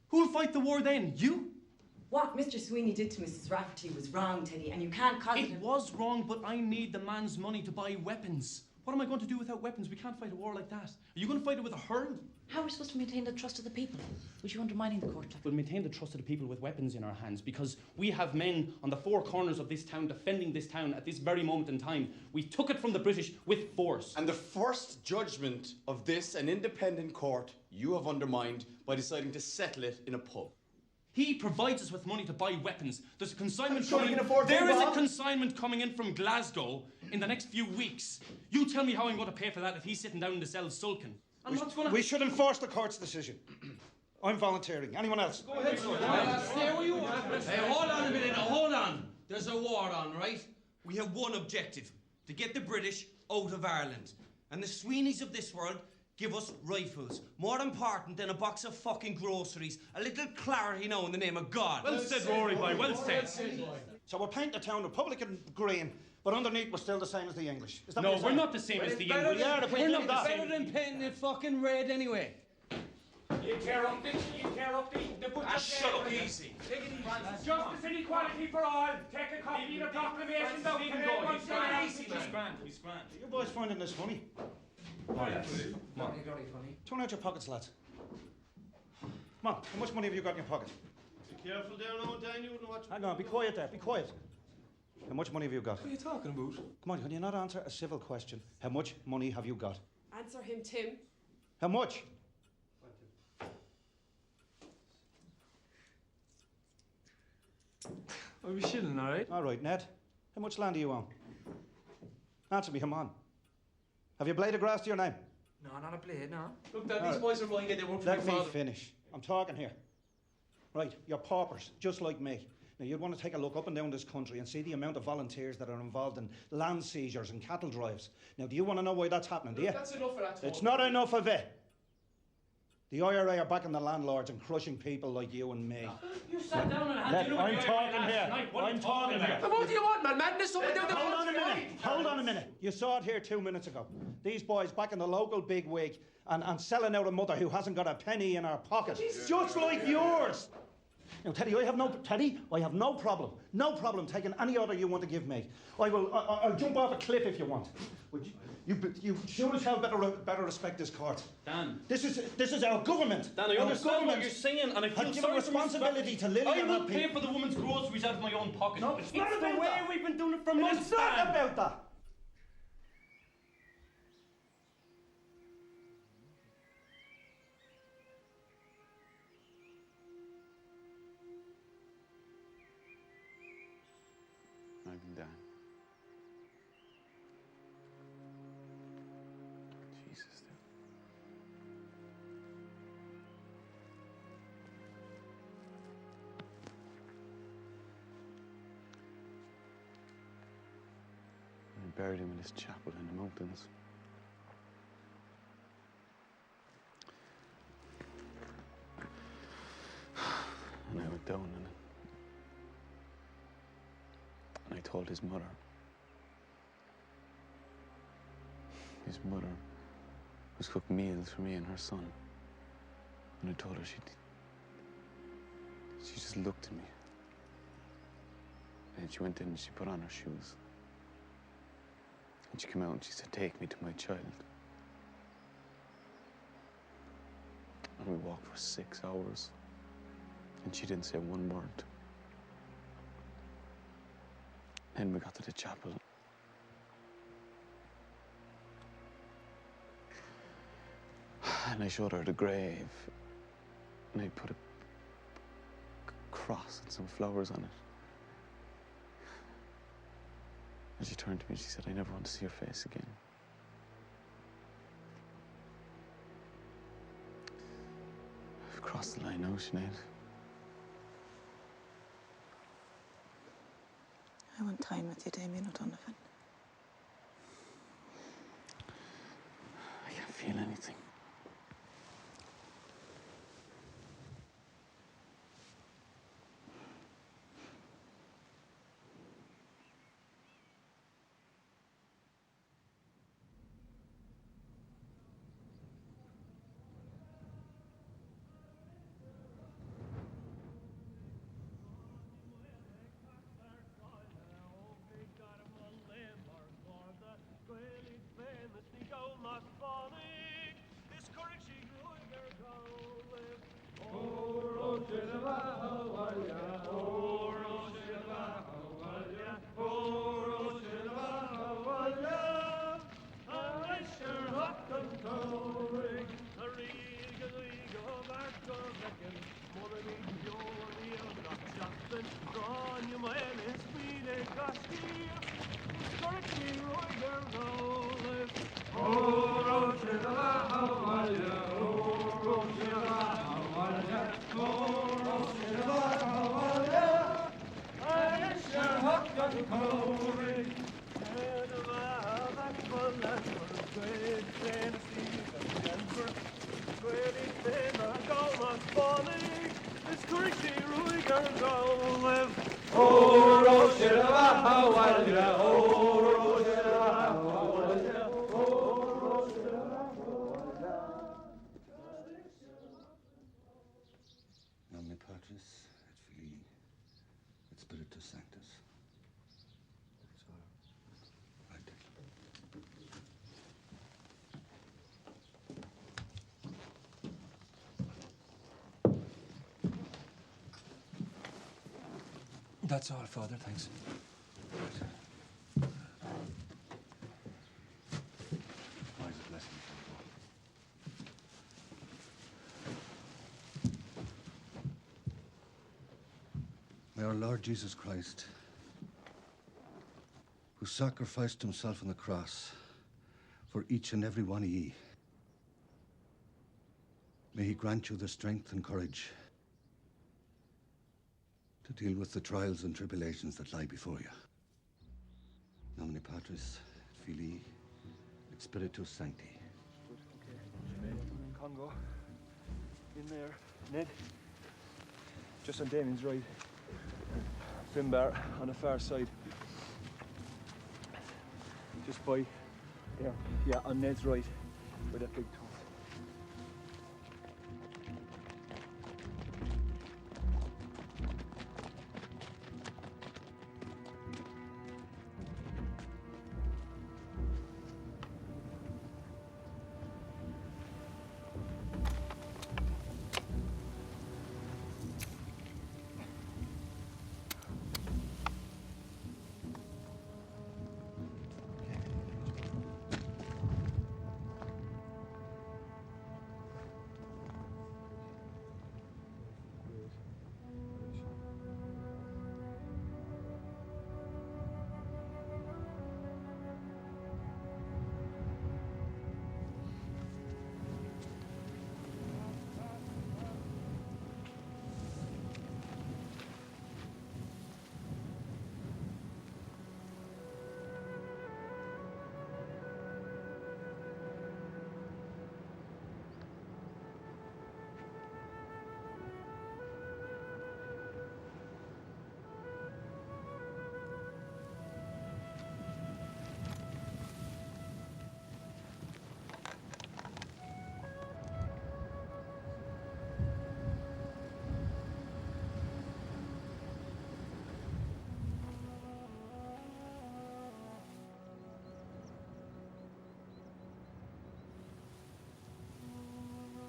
Who'll fight the war then? You? What Mr. Sweeney did to Mrs. Rafferty was wrong, Teddy, and you can't cause It was wrong, but I need the man's money to buy weapons. What am I going to do without weapons? We can't fight a war like that. Are you going to fight it with a hurl? How are we supposed to maintain the trust of the people? With you undermining the court? We'll maintain the trust of the people with weapons in our hands because we have men on the four corners of this town defending this town at this very moment in time. We took it from the British with force. And the first judgment of this, an independent court, you have undermined by deciding to settle it in a pub. He provides us with money to buy weapons. There's a consignment sure coming you can afford There to, is a Bob. consignment coming in from Glasgow in the next few weeks. You tell me how I'm going to pay for that if he's sitting down in the cell sulking. And what's going to... We should enforce the court's decision. I'm volunteering. Anyone else? Go ahead, sir. Stay where you are. Hey, hold on a minute now, hold on. There's a war on, right? We have one objective, to get the British out of Ireland. And the Sweeneys of this world give us rifles. More important than a box of fucking groceries. A little clarity now in the name of God. Well said, Rory, boy, well said. So we'll paint the town Republican green, but underneath we're still the same as the English. Is that No, what you're we're saying? not the same as the Well, English. we are if we We're do not that. better than painting it fucking red anyway. You tear up the butcher. Shut up, easy. Justice and equality for all. Take a copy of the proclamation down. Leave him go. He's grand. He's grand. Are you boys finding this funny? Oh, yes. Come on. Turn out your pockets, lads. Come on, how much money have you got in your pocket? Be careful there now, Dan. You wouldn't watch. Hang on, be quiet there, be quiet. How much money have you got? What are you talking about? Come on, can you not answer a civil question? How much money have you got? Answer him, Tim. How much? I'll be shilling, all right? All right, Ned. How much land do you own? Answer me, come on. Have you a blade of grass to your name? No, not a blade, no. Look, Dad, these boys are lying. They work for Let your me father. finish. I'm talking here. Right, you're paupers, just like me. Now, you'd want to take a look up and down this country and see the amount of volunteers that are involved in land seizures and cattle drives. Now, do you want to know why that's happening, do you? That's enough of that talk. It's not enough of it. The IRA are backing the landlords and crushing people like you and me. You sat down and had Ned, dinner I'm with talking here. I'm talking here. But what do you want, man? Madness over there. Hold on a minute. Hold on a minute. You saw it here 2 minutes ago. These boys backing the local bigwig and selling out a mother who hasn't got a penny in her pocket. Just like yours. Now, Teddy, I have no problem. No problem taking any order you want to give me. I'll jump off a cliff if you want. But you sure as hell better respect this court. Dan. This is our government. Dan, I understand what you're saying, and I feel I've given sorry for responsibility to Lily I and will her pay people. for the woman's groceries out of my own pocket. No, it's not the about way that. we've been doing it for months. It's not Dan. about that. I'm done. Jesus. I buried him in his chapel in the mountains. And I went down and I told his mother. His mother was cooking meals for me and her son. And I told her she just looked at me. And she went in and she put on her shoes. And she came out and she said, "Take me to my child." And we walked for 6 hours. And she didn't say one word. Then we got to the chapel. And I showed her the grave. And I put a cross and some flowers on it. And she turned to me and she said, "I never want to see your face again." I've crossed the line now, Sinead. I want time with you, Damien O'Donovan. I can't feel anything. Nomine Patris et Filii et Spiritus Sanctus. Right, That's all, Father, thanks. Why is it blessing you? May our Lord Jesus Christ, who sacrificed himself on the cross for each and every one of ye, may he grant you the strength and courage to deal with the trials and tribulations that lie before you. Nomine Patris, et Filii, et Spiritus Sancti. Congo. In there. Ned. Just on Damien's right. Finbar on the far side. Just by there. Yeah, on Ned's right. Where that big toe.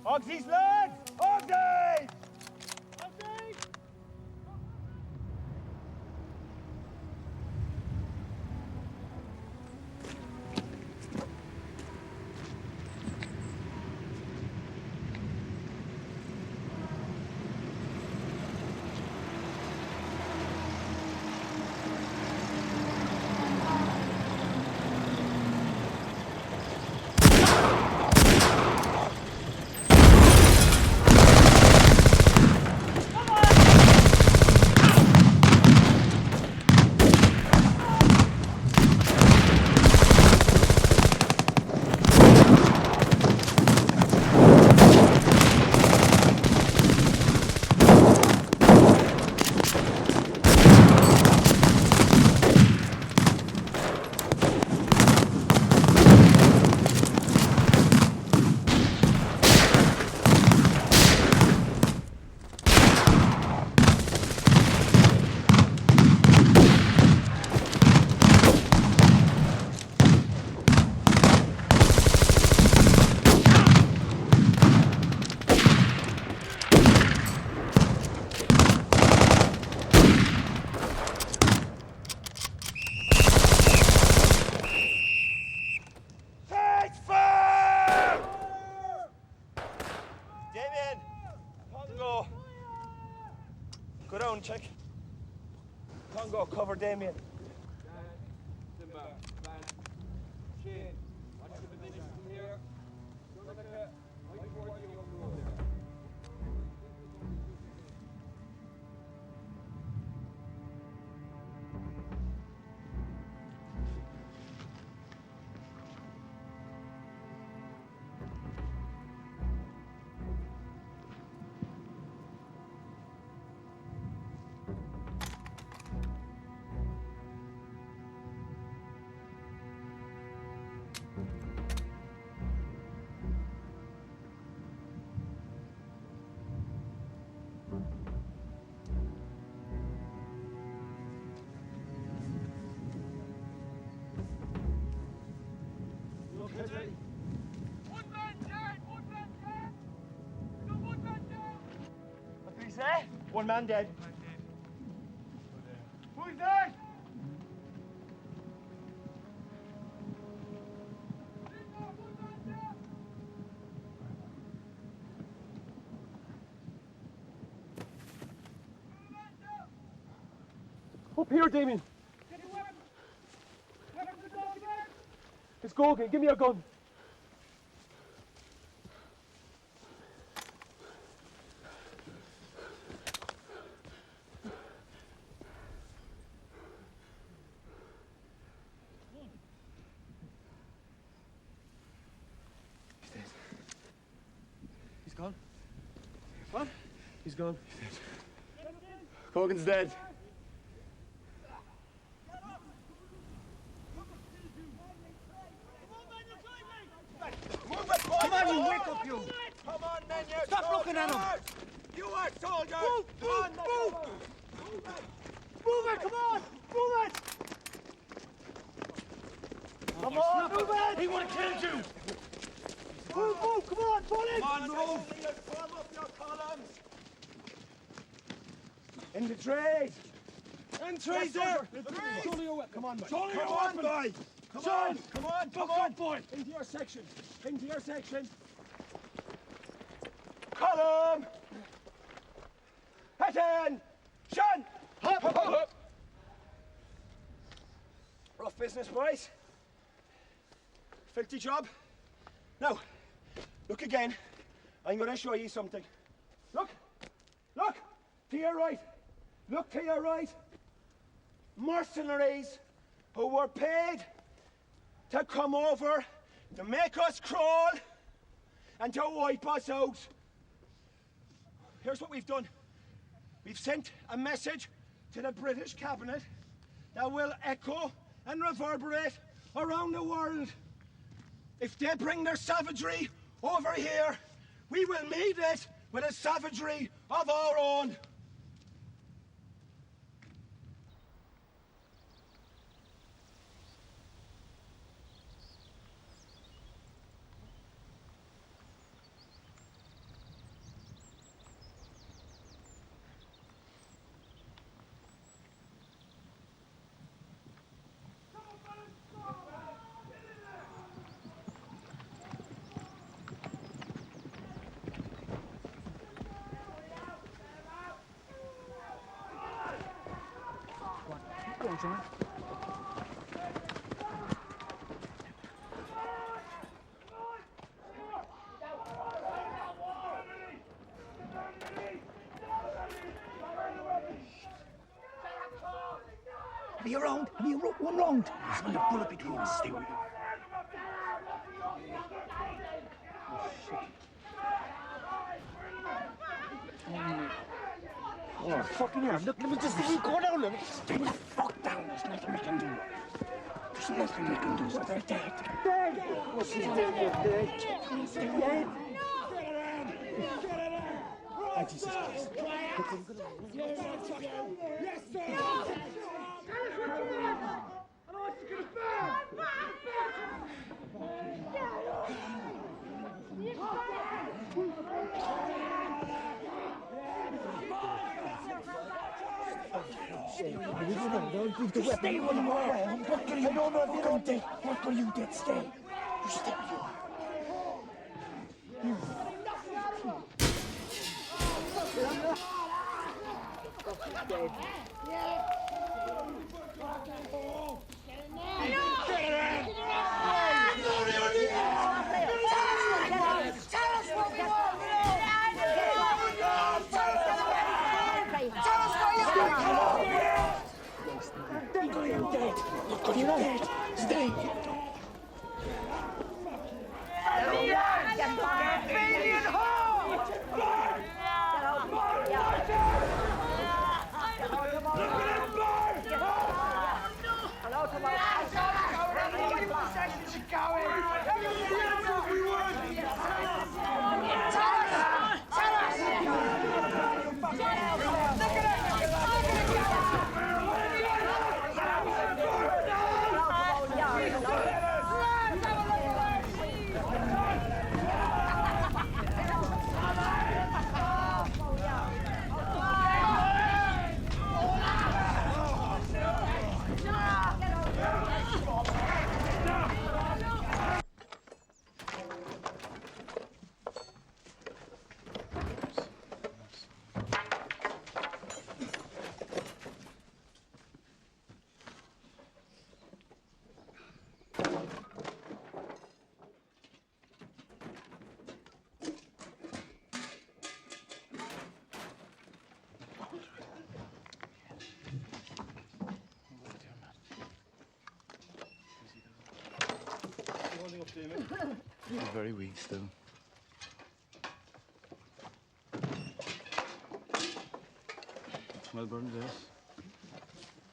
Hogsy's lads! Hogsy! Go down, check. Congo, cover Damien. What did he say? One man dead. Who's dead? Up here, Damien. It's Gogan. Give me your gun. He's gone. What? He's gone. Gogan's dead. Come on, you wake up, you! Come on, men, you Stop looking at him! You are soldiers! Move! Come on, Move! Move it, come on! Move it! Come on, move it! He would have killed you! Move, come on, pull in! Come on, move! Form up your columns! In the trade! In trade there! Shoulder your weapon. Come on, boy. Shoulder your weapon, boy! Come on! Come on, boy! Into your section! Into your section! Column! Attention! Hop, hop, hop! Rough business, boys. Filthy job. Now, look again. I'm going to show you something. Look! Look! To your right. Look to your right. Mercenaries who were paid to come over to make us crawl and to wipe us out. Here's what we've done. We've sent a message to the British cabinet that will echo and reverberate around the world. If they bring their savagery over here, we will meet it with a savagery of our own. John. Have you round? Have you one round? There's only a bullet between us. Stay with me. Oh, fucking hell. Look, let me just see you go down. Let me Stay the fuck down. There's nothing we can do. There's nothing we can do. They're dead. Dead? Oh, she's dead. Dead. Oh, Jesus Christ. Yes, sir! Stay where you are. I don't know if you don't think. What will you did? Stay. You stay where you are. Get it out! You're very weak still. Well, Bernadette,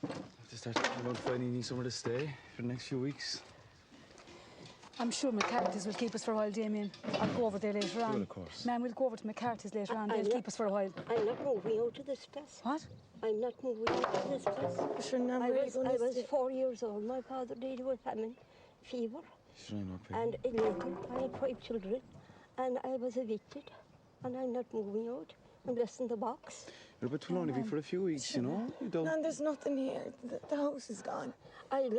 I have to start thinking about finding you somewhere to stay for the next few weeks. I'm sure McCarthy's will keep us for a while, Damien. I'll go over there later on. Well, of course. Ma'am, we'll go over to McCarthy's later on. They'll keep us for a while. I'm not moving out of this place. What? I'm not moving out of this place. Sure, I was 4 years old. My father died with famine, fever, Sure, I'm not and illness. I had 5 children, and I was evicted, and I'm not moving out. I'm less in the box. But it will only be for a few weeks, you know? You don't... And there's nothing here. The house is gone. I'll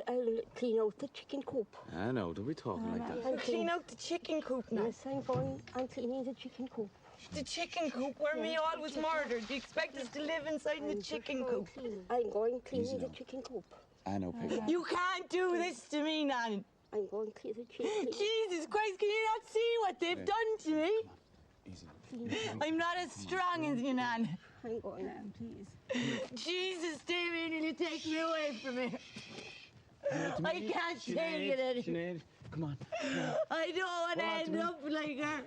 clean out the chicken coop. I know, don't be talking like that. I'll clean out the chicken coop now. Yes, I'm cleaning the chicken coop. The chicken coop where me all was murdered. Do you expect us to live inside the chicken coop? I'm going cleaning the chicken coop. I know, Peggy. You can't do this to me, Nan. I'm going to clean the chicken coop. Jesus Christ, can you not see what they've done to me? Easy. I'm not as strong as you, Nan. I'm going now, please. Jesus, Damien, will you take me away from here? I can't take it anymore. Sinead, come on. I don't want to end up like her.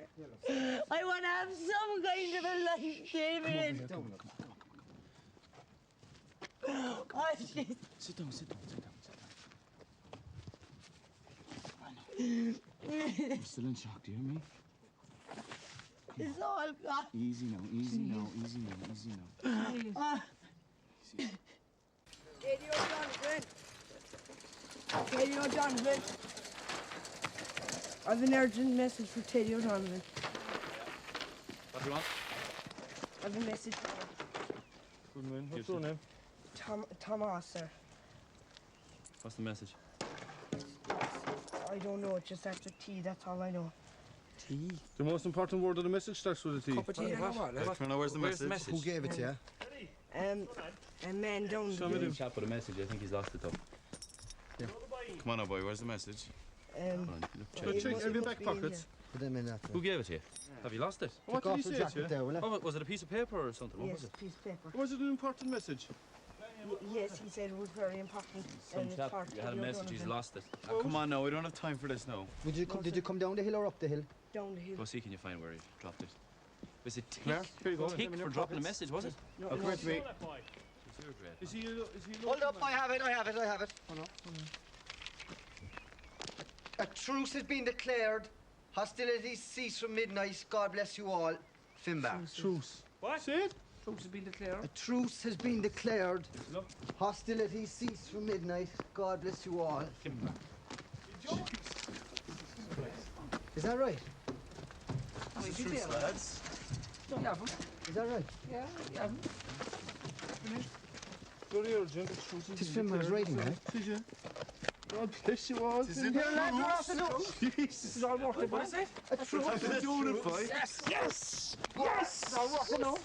I want to have some kind of a life, Damien. Oh, jeez. Sit down. I'm still in shock, do you hear me? It's all gone. Easy now. Teddy O'Donovan. I've an urgent message for Teddy O'Donovan. What do you want? I've a message. Good man. What's your name? Thomas, sir. What's the message? I don't know, it's just after tea, that's all I know. Tea? The most important word of the message starts with a T. Cup of tea. Where's the message? Who gave it to you? A man down Show me the chap with a message. I think he's lost it though. Come on now, boy, where's the message? Check every back pockets. Put them in that. Who gave it to you? Have you lost it? What did he say to you? There, will Oh, was it a piece of paper or something? What Yes, was it? piece of paper. Was it an important message? Yes, he said it was very important. Some and it's chap for you had a Teddy message, he's O'Donovan. lost it. Come on now, we don't have time for this now. Did you come down the hill or up the hill? Down the hill. Go see, can you find where he dropped it? Was it tick? Where? Here you go. Tick for dropping a message, was it? No, come here to me. Is he Hold up, I have it. Hold on. A truce has been declared. Hostilities cease from midnight. God bless you all. Finbar. Truce. What? Say it. Truce has been declared. A truce has been declared. Hostilities cease from midnight. God bless you all. Is that right? Lads. Is that right? Yeah. Very urgent. This Finbar's writing, right? God bless you all. Is it This is all working. What is it? A truce. Yes! It's all working now.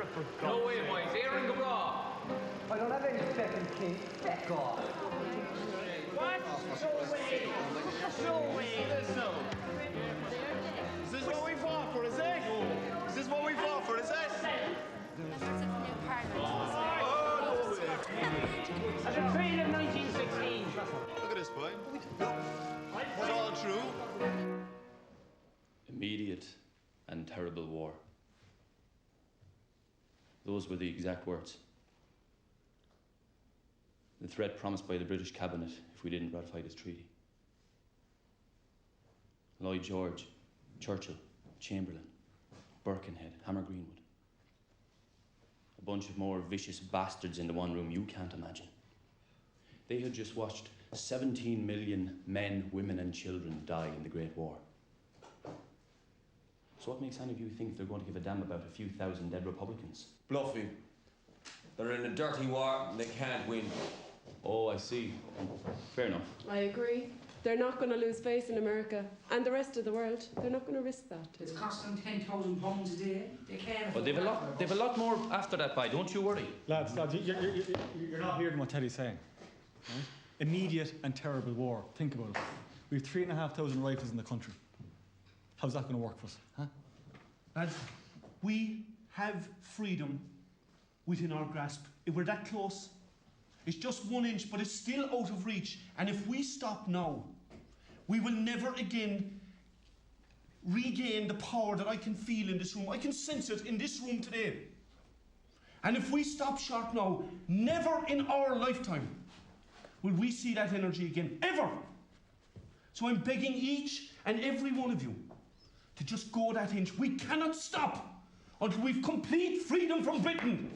Here for No way, boys. Aaron go raw. I don't have any second king. Back off. What? No way. No way. Is this what we fought for, is it? Is this what we fought for, is it? As a trade in 1916. Look at this boy. It's all true. Immediate and terrible war. Those were the exact words. The threat promised by the British cabinet if we didn't ratify this treaty. Lloyd George, Churchill, Chamberlain, Birkenhead, Hammer Greenwood. A bunch of more vicious bastards in the one room you can't imagine. They had just watched 17 million men, women and children die in the Great War. So what makes any of you think they're going to give a damn about a few thousand dead Republicans? Bluffing. They're in a dirty war and they can't win. Oh, I see. Fair enough. I agree. They're not going to lose face in America and the rest of the world. They're not going to risk that. It's costing them £10,000 a day. They can't. Well, they've a lot more after that, by. Don't you worry. Lads, you're not hearing what Teddy's saying. Right? Immediate and terrible war. Think about it. We have 3,500 rifles in the country. How's that going to work for us? Huh? Lads, we have freedom within our grasp. If we're that close, it's just 1 inch, but it's still out of reach. And if we stop now, we will never again regain the power that I can feel in this room. I can sense it in this room today. And if we stop short now, never in our lifetime will we see that energy again, ever. So I'm begging each and every one of you to just go that inch. We cannot stop until we've complete freedom from Britain.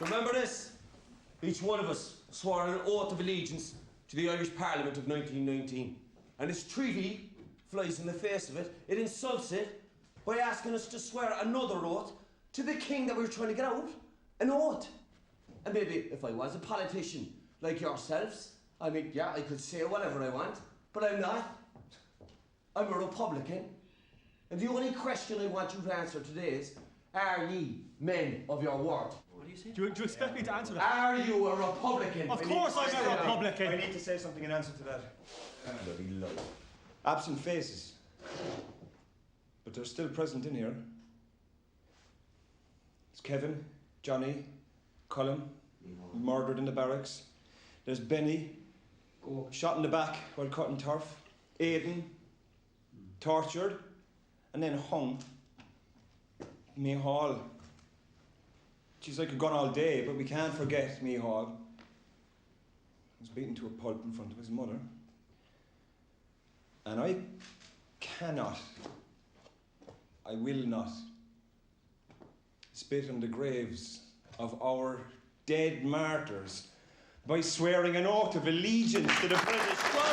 Remember this. Each one of us swore an oath of allegiance to the Irish Parliament of 1919. And this treaty flies in the face of it. It insults it by asking us to swear another oath to the king that we were trying to get out. An oath. And maybe if I was a politician like yourselves, I mean, yeah, I could say whatever I want, but I'm not. I'm a Republican. And the only question I want you to answer today is, are ye men of your word? What do you say? Do you expect me to answer that? Are you a Republican? Of course I'm a Republican. I need to say something in answer to that. Bloody lie. Absent faces. But they're still present in here. It's Kevin, Johnny, Colin, murdered in the barracks. There's Benny, shot in the back while cutting turf. Aidan, tortured, and then hung. Mihal. She's like a gun all day, but we can't forget Mihal. He was beaten to a pulp in front of his mother. And I cannot, I will not, spit on the graves of our dead martyrs by swearing an oath of allegiance to the British crown.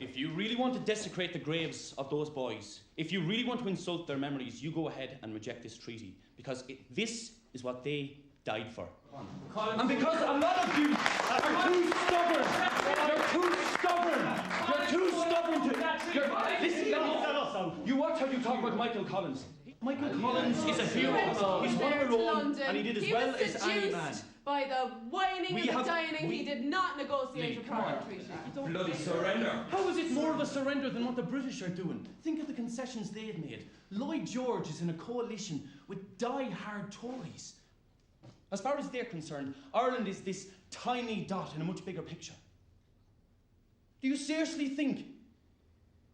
If you really want to desecrate the graves of those boys, if you really want to insult their memories, you go ahead and reject this treaty, because this is what they died for. And because a lot of you are too stubborn, Listen, you watch how you talk about Michael Collins. Michael Collins is a hero. He's one of our own, and he did as well as any man. By the whining and the dining, he did not negotiate a prior treaty. Bloody surrender. How is it more of a surrender than what the British are doing? Think of the concessions they've made. Lloyd George is in a coalition with die-hard Tories. As far as they're concerned, Ireland is this tiny dot in a much bigger picture. Do you seriously think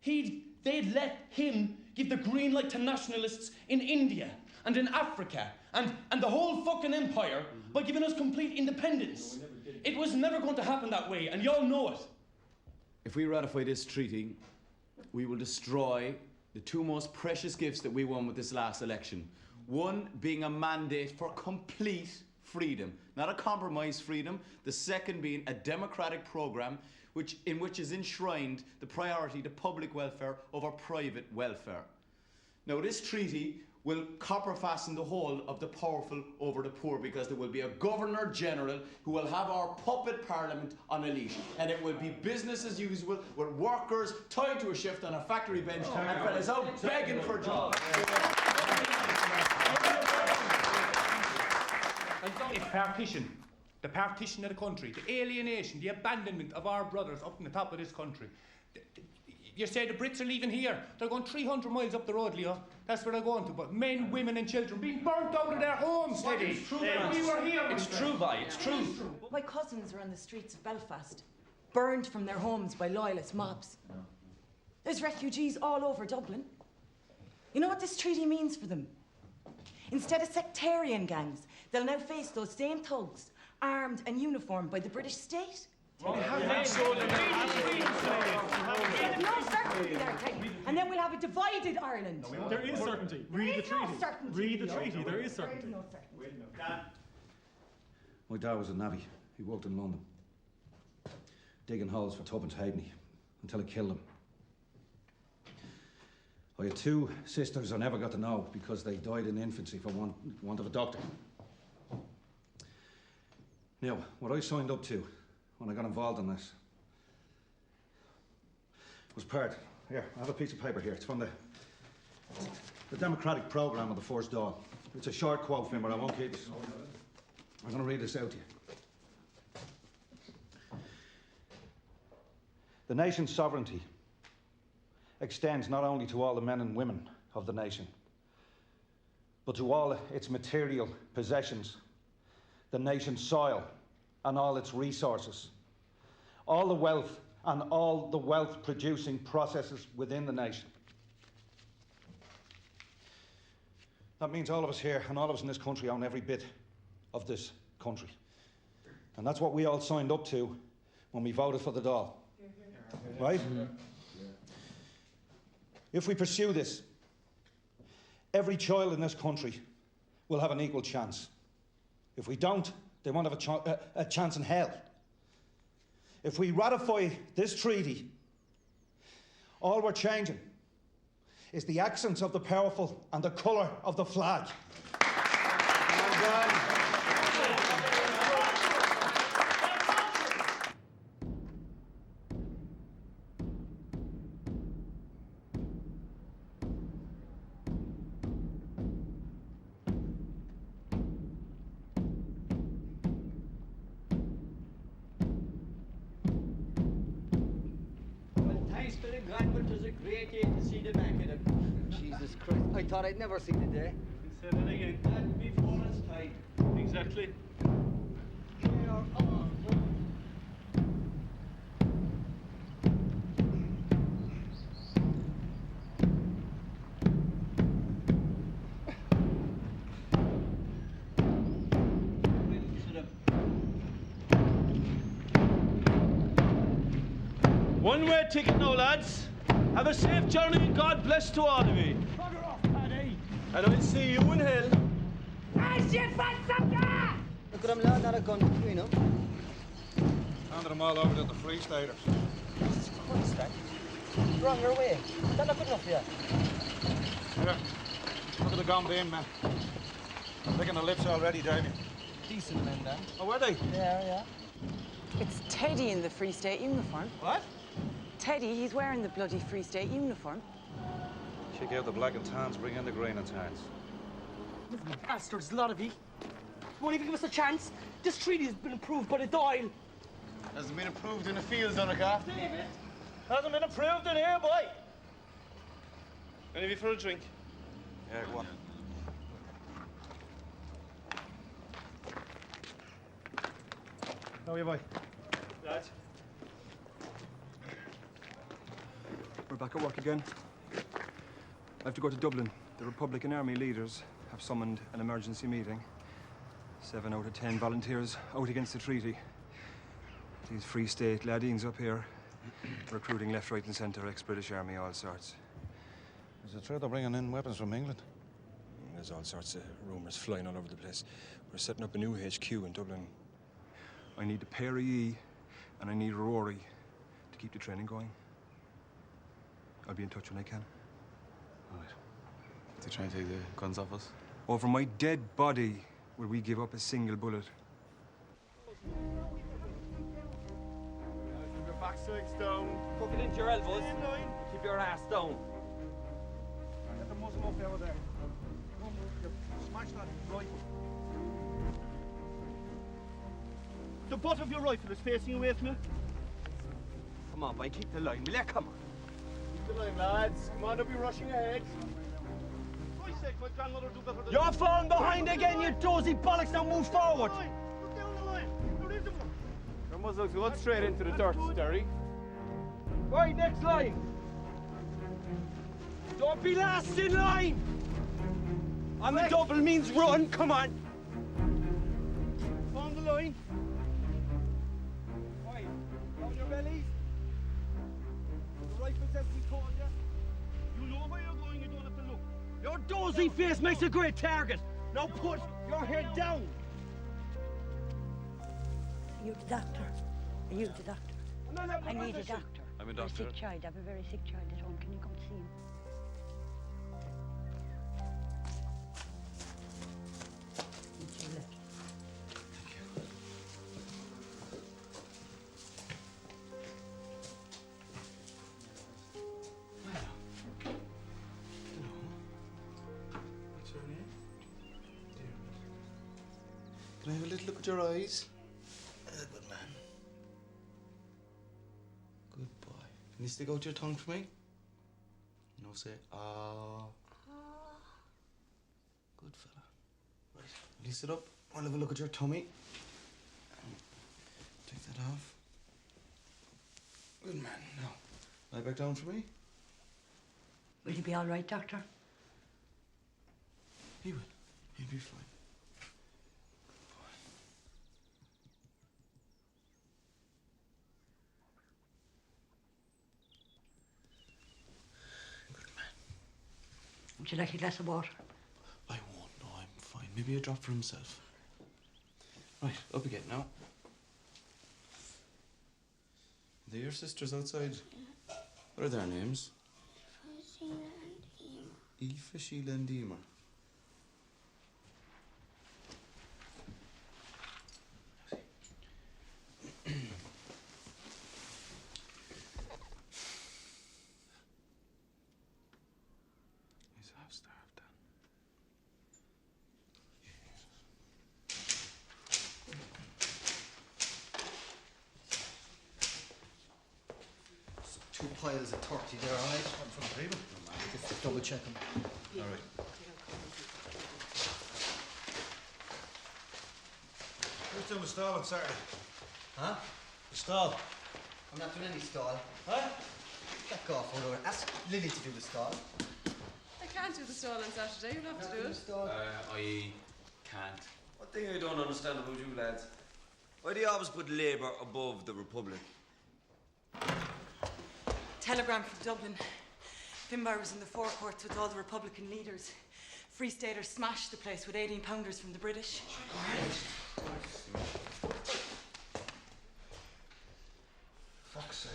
they'd let him give the green light to nationalists in India and in Africa and the whole fucking empire by giving us complete independence? It was never going to happen that way, and y'all know it. If we ratify this treaty, we will destroy the two most precious gifts that we won with this last election. One being a mandate for complete freedom, not a compromise freedom. The second being a democratic programme in which is enshrined the priority to public welfare over private welfare. Now, this treaty will copper fasten the whole of the powerful over the poor, because there will be a Governor General who will have our puppet parliament on a leash, and it will be business as usual with workers tied to a shift on a factory bench and fellas out begging for jobs. It's partition. The partition of the country, the alienation, the abandonment of our brothers up in the top of this country. You say the Brits are leaving here. They're going 300 miles up the road, Leo. That's where they're going to. But men, women and children being burnt out of their homes, Teddy. It's true, We were here. It's true, Vi. It's true. My cousins are on the streets of Belfast, burned from their homes by loyalist mobs. There's refugees all over Dublin. You know what this treaty means for them? Instead of sectarian gangs, they'll now face those same thugs, armed and uniformed by the British state. No certainty there, Teddy. And then we'll have a divided Ireland. There is certainty. Read the treaty. Read the treaty. There is certainty. My dad was a navvy. He worked in London, digging holes for tuppence halfpenny until it killed him. I had 2 sisters I never got to know because they died in infancy for want of a doctor. Now, what I signed up to when I got involved in this was part. Here, I have a piece of paper here. It's from the democratic programme of the First Dáil. It's a short quote from it, but I won't keep it. I'm going to read this out to you. The nation's sovereignty extends not only to all the men and women of the nation, but to all its material possessions, the nation's soil and all its resources, all the wealth and all the wealth-producing processes within the nation. That means all of us here and all of us in this country own every bit of this country. And that's what we all signed up to when we voted for the Dáil. Right? If we pursue this, every child in this country will have an equal chance. If we don't, they won't have a chance in hell. If we ratify this treaty, all we're changing is the accents of the powerful and the colour of the flag. Jesus Christ, I thought I'd never see the day. Say that again. Before it's time. Exactly. One-way ticket now, lads. Have a safe journey and God bless to all of you. Bugger off, Paddy. And I'll see you in hell. Look at him, lad, not a gun between them. Handed them all over to the Free Staters. Jesus Christ, Dad. You're on your way. Is that not good enough for you? Here, look at the gone beam, man. Licking the lips already, Damien. Decent men, Dan. Oh, were they? Yeah. It's Teddy in the Free State uniform. What? Teddy, he's wearing the bloody Free State uniform. Check out the black and tans, bring in the green and tans. You bastards, a lot of you. Won't even give us a chance. This treaty has been approved by the Dáil. Hasn't been approved in the fields, Donnacha. David. Hasn't been approved in here, boy. Any of you for a drink? Yeah, go on. How are you, boy? Lads. We're back at work again. I have to go to Dublin. The Republican Army leaders have summoned an emergency meeting. 7 out of 10 volunteers out against the treaty. These Free State ladines up here, recruiting left, right and centre, ex-British Army, all sorts. Is it true they're bringing in weapons from England? There's all sorts of rumours flying all over the place. We're setting up a new HQ in Dublin. I need a pair of ye, and I need a Rory to keep the training going. I'll be in touch when I can. All right. To try and take the guns off us? Over my dead body will we give up a single bullet. Keep your backsides down. Hook it into your elbows. Keep your ass down. Get the muzzle up over there. Smash that rifle. The butt of your rifle is facing away from you. Come on, boy, keep the line, will ya? Come on. Keep the line, lads. Come on, don't be rushing ahead. You're falling behind again, you dozy bollocks. Now move forward. Your muzzle's going straight into the dirt, Derry. Right, next line. Don't be last in line. On the double means run. Come on. On the line. Right, down your bellies. The rifle's as we told you. You know where you're going, you don't have to look. Your dozy face makes a great target. Now put your head down. Are you the doctor? Are you the doctor? I need a doctor. I'm a A doctor. sick child. I have a very sick child at home. Can you come see him? It's your letter. What's your name? Can I have a little look at your eyes? Good man. Good boy. Can you stick out your tongue for me? No, say ah. Good fella. Right. Will you sit up? I'll have a look at your tummy. Take that off. Good man. Now, lie back down for me. Will you be all right, doctor? He will. He'll be fine. Would you like a glass of water? I won't. No, I'm fine. Maybe a drop for himself. Right, up again now. They're your sisters outside. What are their names? Aoife, Sheila and Emer. He's half starved then. Two piles of 30 there, all right? One from the table. Just double check them. All right. Who's doing the stall on Saturday? Huh? The stall. I'm not doing any stall. Huh? Back off, over. Ask Lily to do the stall. I can't do the stall on Saturday. You'll have to do it. I can't. One thing I don't understand about you lads. Why do you always put Labour above the Republic? Telegram from Dublin. Finbar was in the forecourt with all the Republican leaders. Free Staters smashed the place with 18-pounders from the British. Fuck's sake.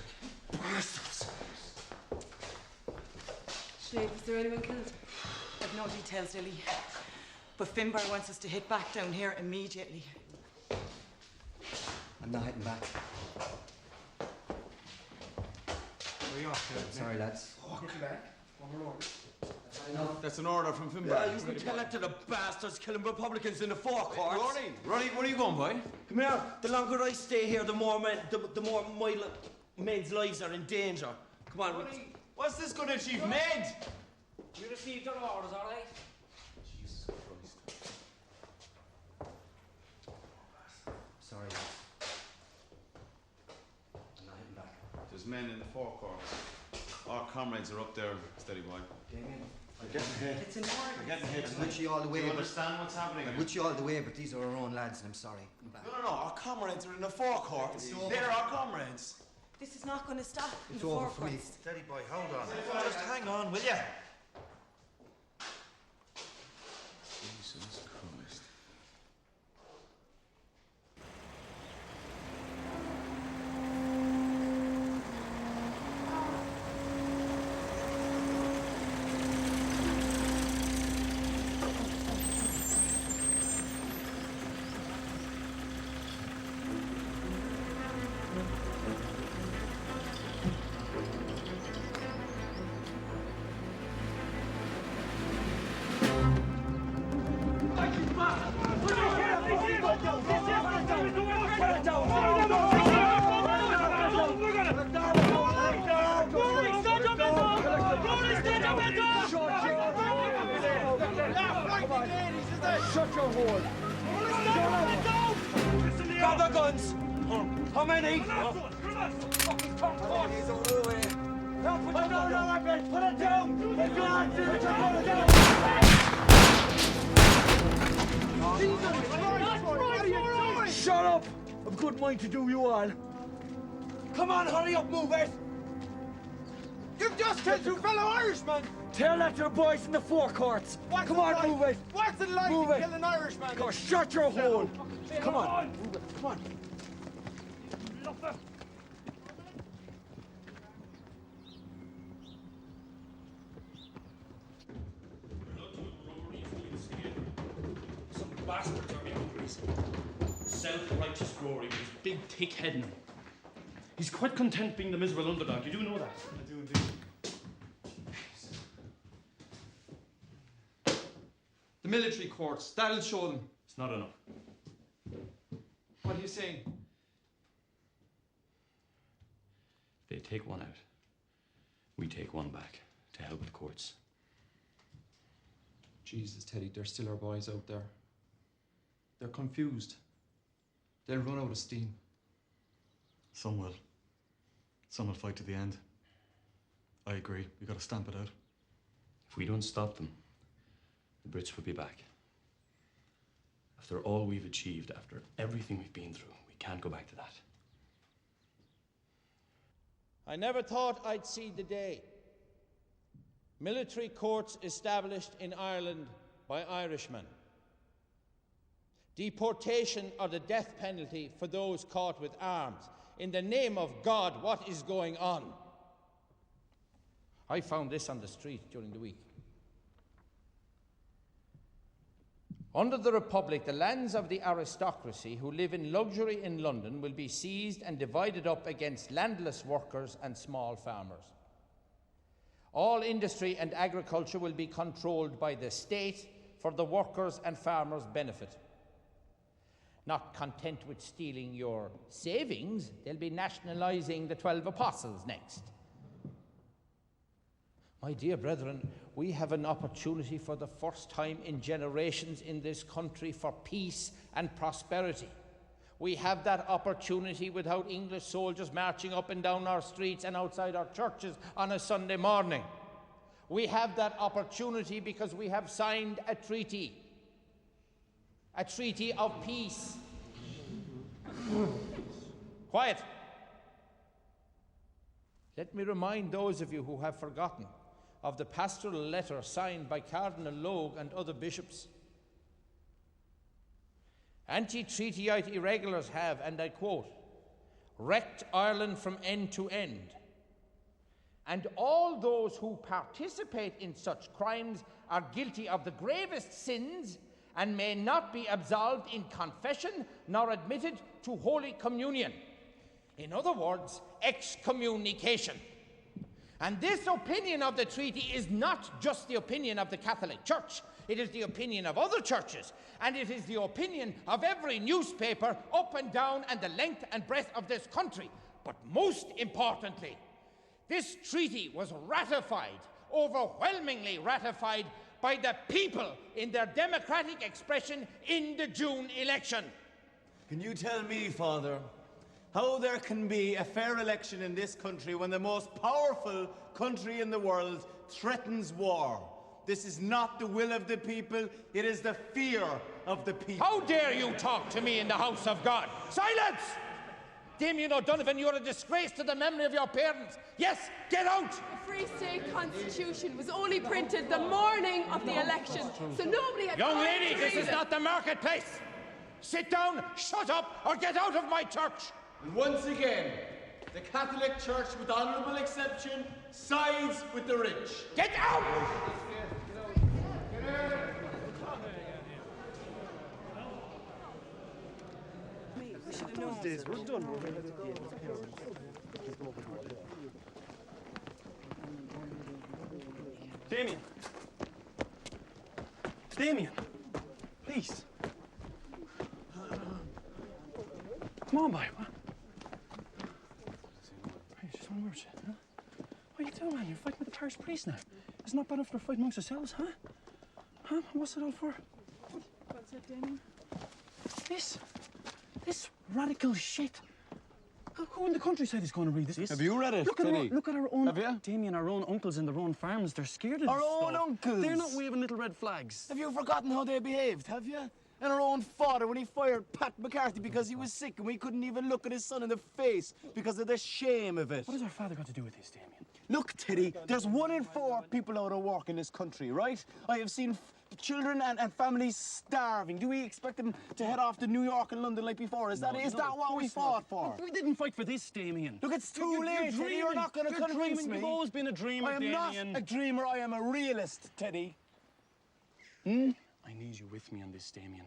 Sinead, was there anyone killed? I've no details, Lily. But Finbar wants us to hit back down here immediately. I'm not hitting back. Where are you off to? Sorry, lads. That's an order from Finbar. Yeah, you can tell that to the bastards killing Republicans in the forecourt. Ronnie, where are you going, boy? Come here. The longer I stay here, the more my men's lives are in danger. Come on. Ronnie, what's this going to achieve, Med? We received our orders, all right? Jesus Christ. Sorry, lads. I'm not hitting back. There's men in the forecourt. Our comrades are up there, steady boy. Damien. They're getting hit. It's an order. They're getting hit. I'm with you all the way. Do you but- understand what's happening? I'm with you all the way, but these are our own lads, and I'm sorry. I'm back. No, our comrades are in the forecourt. They're our comrades. This is not going to stop in It's the over for me. forecourt. Steady boy, hold on. Just hang on, will ya? Jesus Christ. have the guns? How many? Fucking top court. No, put it down. Put it down. Put it down. Shut up! I've good mind to do you all. Come on, hurry up, move it! You've just killed two fellow Irishmen! Tell that to the boys in the forecourts. Come on, move it! What's it like move to it. kill an Irishman? Go, shut your hole! Come on, move it, come on. Some bastards are behind the reason. Self-righteous Rory with his big, thick head now. He's quite content being the miserable underdog. You do know that? I do indeed. The military courts, that'll show them. It's not enough. What are you saying? They take one out. We take one back. To hell with the courts. Jesus, Teddy, there's still our boys out there. They're confused. They'll run out of steam. Some will. Some will fight to the end. I agree. We've got to stamp it out. If we don't stop them, the Brits will be back. After all we've achieved, after everything we've been through, we can't go back to that. I never thought I'd see the day. Military courts established in Ireland by Irishmen. Deportation or the death penalty for those caught with arms. In the name of God, what is going on? I found this on the street during the week. Under the Republic, the lands of the aristocracy who live in luxury in London will be seized and divided up against landless workers and small farmers. All industry and agriculture will be controlled by the state for the workers' and farmers' benefit. Not content with stealing your savings, they'll be nationalising the 12 apostles next. My dear brethren, we have an opportunity for the first time in generations in this country for peace and prosperity. We have that opportunity without English soldiers marching up and down our streets and outside our churches on a Sunday morning. We have that opportunity because we have signed a treaty of peace. Quiet. Let me remind those of you who have forgotten of the pastoral letter signed by Cardinal Logue and other bishops. Anti-treatyite irregulars have, and I quote, wrecked Ireland from end to end. And all those who participate in such crimes are guilty of the gravest sins and may not be absolved in confession nor admitted to Holy Communion. In other words, excommunication. And this opinion of the treaty is not just the opinion of the Catholic Church. It is the opinion of other churches, and it is the opinion of every newspaper up and down and the length and breadth of this country. But most importantly, this treaty was ratified, overwhelmingly ratified, by the people in their democratic expression in the June election. Can you tell me, Father, how there can be a fair election in this country when the most powerful country in the world threatens war? This is not the will of the people, it is the fear of the people. How dare you talk to me in the house of God? Silence! Damien O'Donovan, you're a disgrace to the memory of your parents. Yes, get out! The Free State Constitution was only printed the morning of the election, so nobody had Young time lady, to this read is it. not the marketplace. Sit down, shut up, or get out of my church. And once again, the Catholic Church, with honourable exception, sides with the rich. Get out! We're done. Damien! Damien! Please! Come on, boy. What? Hey, just one word, huh? What are you doing, man? You're fighting with the parish priest now. It's not bad enough we're fighting amongst ourselves, huh? Huh? What's it all for? What's it, Damien? This Radical shit. Who in the countryside is going to read this? Have you read it, Teddy? Look at our own... Have you? Damien, our own uncles in their own farms, they're scared of Our this own stuff. uncles? They're not waving little red flags. Have you forgotten how they behaved, have you? And our own father when he fired Pat McCarthy because he was sick and we couldn't even look at his son in the face because of the shame of it. What has our father got to do with this, Damien? Look, Teddy, there's 1 in 4 people out of work in this country, right? I have seen children and families starving. Do we expect them to head off to New York and London like before? Is that what we fought for? We didn't fight for this, Damien. Look, it's too late, Teddy. You're not going to convince me. You've always been a dreamer, Damien. I am not a dreamer. I am a realist, Teddy. I need you with me on this, Damien.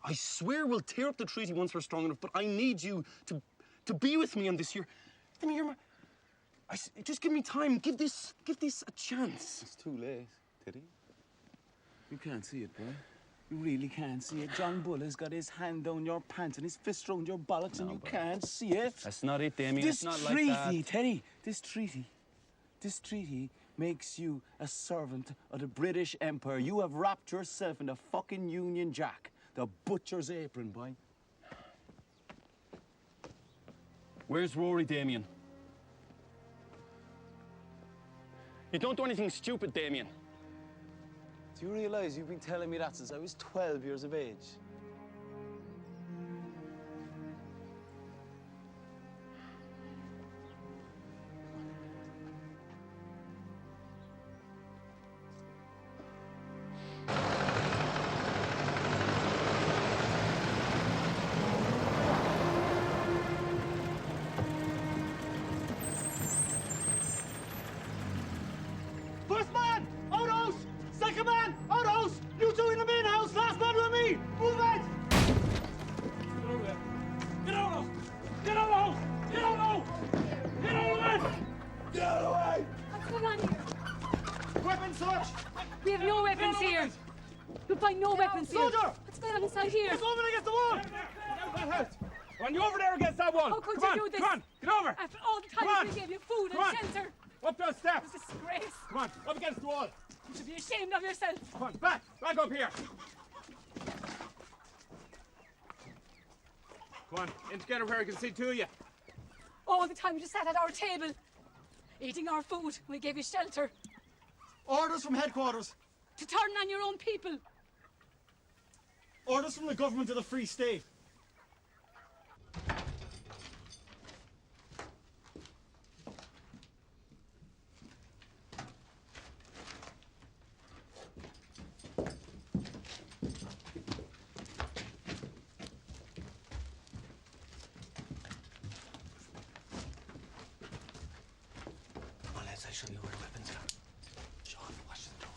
I swear we'll tear up the treaty once we're strong enough, but I need you to be with me on this. Just give me time. Give this a chance. It's too late, Teddy. You can't see it, boy. You really can't see it. John Bull has got his hand down your pants and his fist round your bollocks and you can't see it. That's not it, Damien. This it's not treaty, like that. Teddy, this treaty makes you a servant of the British Empire. You have wrapped yourself in the fucking Union Jack, the butcher's apron, boy. Where's Rory, Damien? You don't do anything stupid, Damien. Do you realise you've been telling me that since I was 12 years of age? First man, out house! Second man, out house! You two in the main house, last man with me! Move it! Get out of Get out of the house! Get out of the house! Get out of the way! Get out of the way! What's going on here? Weapon search! We have no weapons here. You'll find no weapons here. Soldier! What's going on inside here? It's over against the wall! Run you over there against that wall! How could Come you on, do this? Come on, get over! After all the Come time on. we gave you food Come on. and shelter. Up those steps! It's a disgrace. Come on, up against the wall! You should be ashamed of yourself. Come on, back up here! Come on, in together where I can see two of you. All the time you just sat at our table, eating our food. We gave you shelter. Orders from headquarters. To turn on your own people. Orders from the government of the Free State. Come on, lads, I'll show you where the weapons are. Sean, watch the door.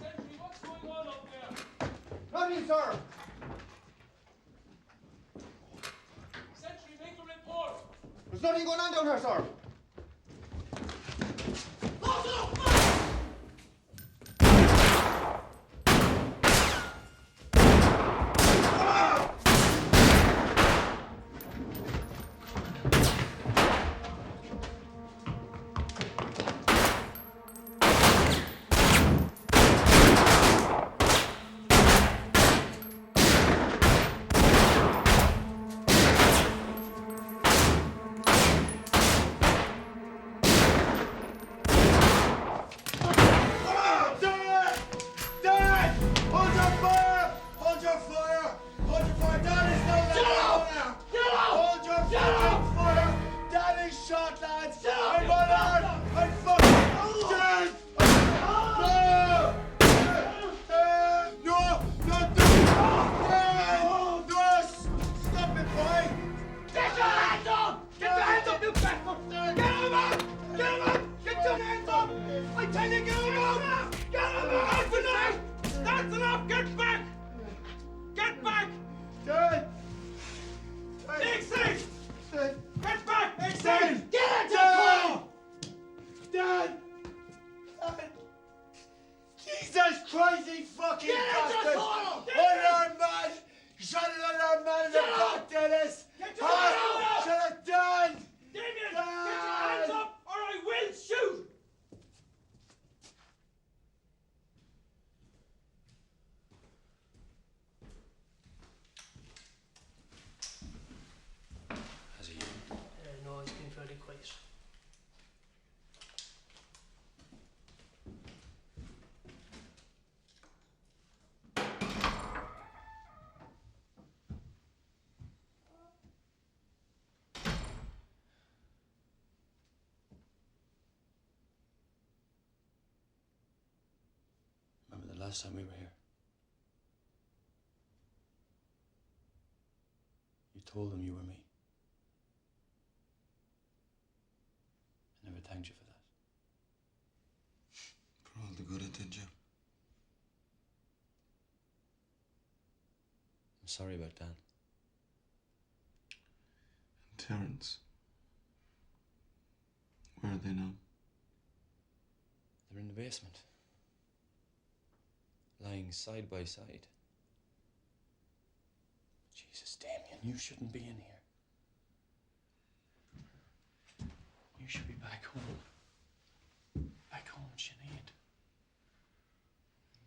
Sentry, what's going on up there? Nothing, sir. Sentry, make a report! There's nothing going on down here, sir. Jesus Christ, he fucking bastard! Unarmed man! You shot an unarmed man in the back, Dennis! Shut it down! Damien, get your hands up or I will shoot! Has he? No, he's been fairly quiet. Remember the last time we were here? You told them you were me. I never thanked you for that. For all the good it did you. I'm sorry about Dan. And Terence. Where are they now? They're in the basement. Lying side by side. Jesus, Damien, you shouldn't be in here. You should be back home. Back home, Sinead.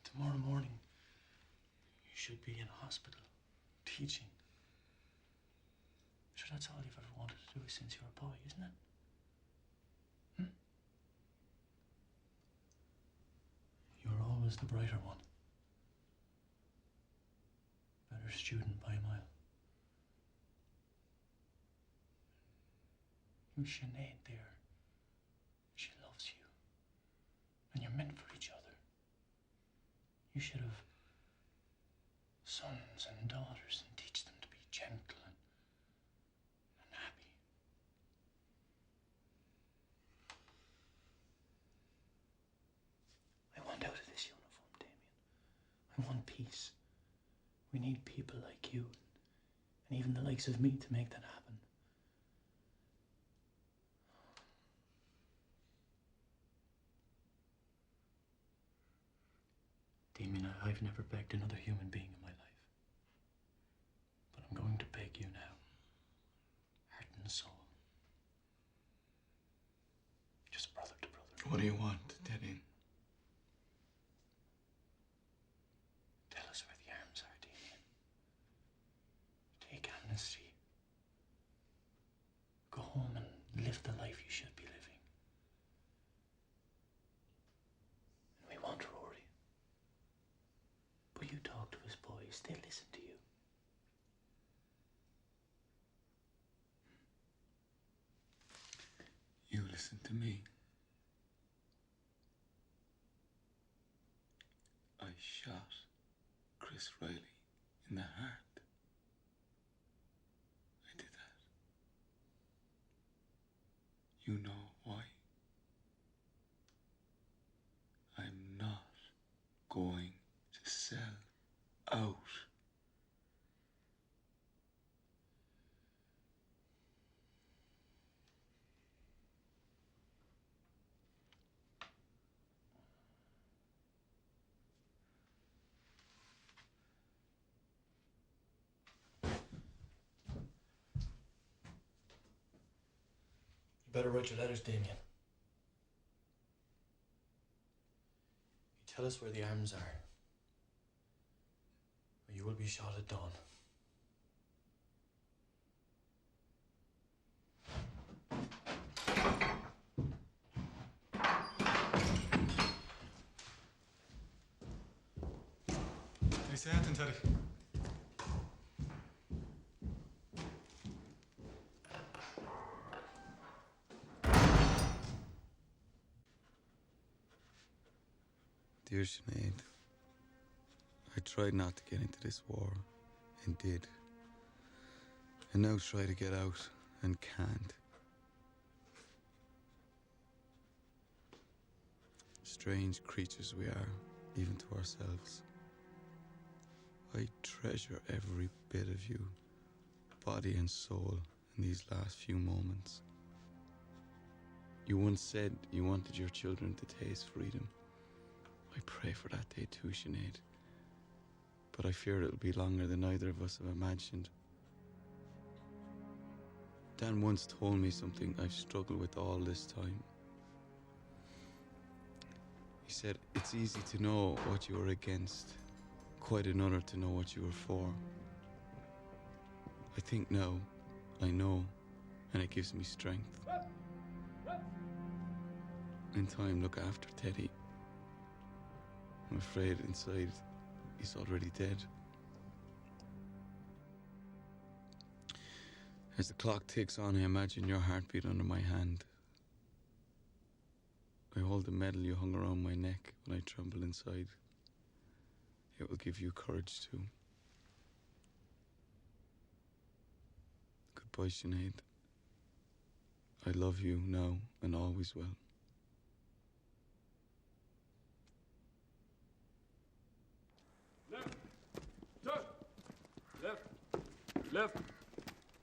Tomorrow morning, you should be in hospital, teaching. Sure, that's all you've ever wanted to do since you were a boy, isn't it? You were always the brighter one. Better student by a mile. You're Sinead there. She loves you. And you're meant for each other. You should have sons and daughters and teach them to be gentle and happy. I want out of this uniform, Damien. I want peace. We need people like you, and even the likes of me, to make that happen. Damien, I've never begged another human being in my life. But I'm going to beg you now. Heart and soul. Just brother to brother. What do you want, Teddy? Tell us where the arms are, Damien. Take amnesty. Go home and live the life you should be living. And we want Rory. But you talk to his boys, they'll listen to you. You listen to me. I shot Chris Riley in the heart. I did that. You know why? I'm not going to sell out. You better write your letters, Damien. You tell us where the arms are, or you will be shot at dawn. They say anything, Teddy? Dear Sinead, I tried not to get into this war, and did. And now try to get out, and can't. Strange creatures we are, even to ourselves. I treasure every bit of you, body and soul, in these last few moments. You once said you wanted your children to taste freedom. I pray for that day too, Sinead. But I fear it'll be longer than either of us have imagined. Dan once told me something I've struggled with all this time. He said, it's easy to know what you are against, quite another to know what you are for. I think now, I know, and it gives me strength. In time, look after Teddy. I'm afraid inside, he's already dead. As the clock ticks on, I imagine your heartbeat under my hand. I hold the medal you hung around my neck when I tremble inside. It will give you courage too. Goodbye, Sinead. I love you now and always will. Left, turn, left, left,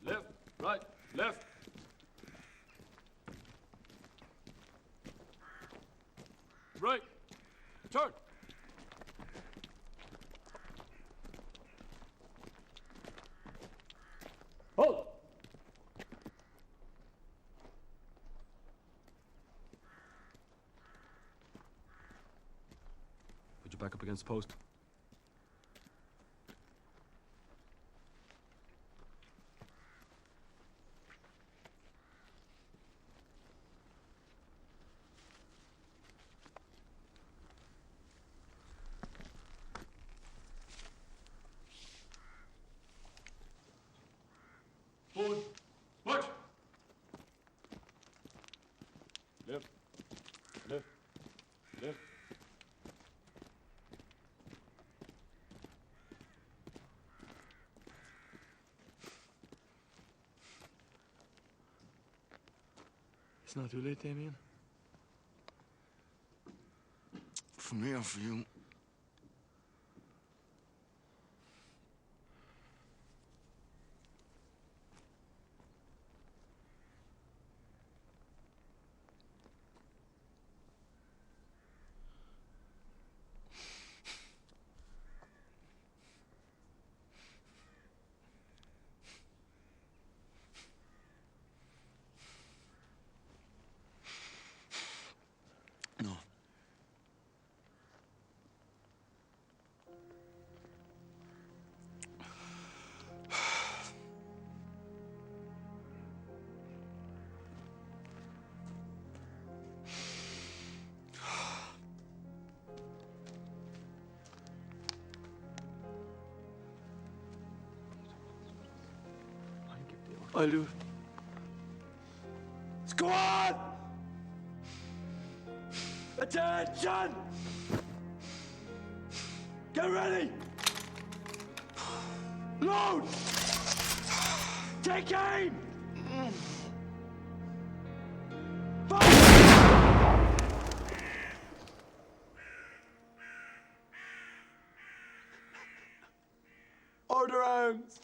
left, right, left. Right, turn. Hold. Put your back up against the post. Forward, march. Left, left, left. It's not too late, Damien. For me or for you? No. I'll do it. Squad! Attention! Get ready! Load! Take aim! Fire! Order arms!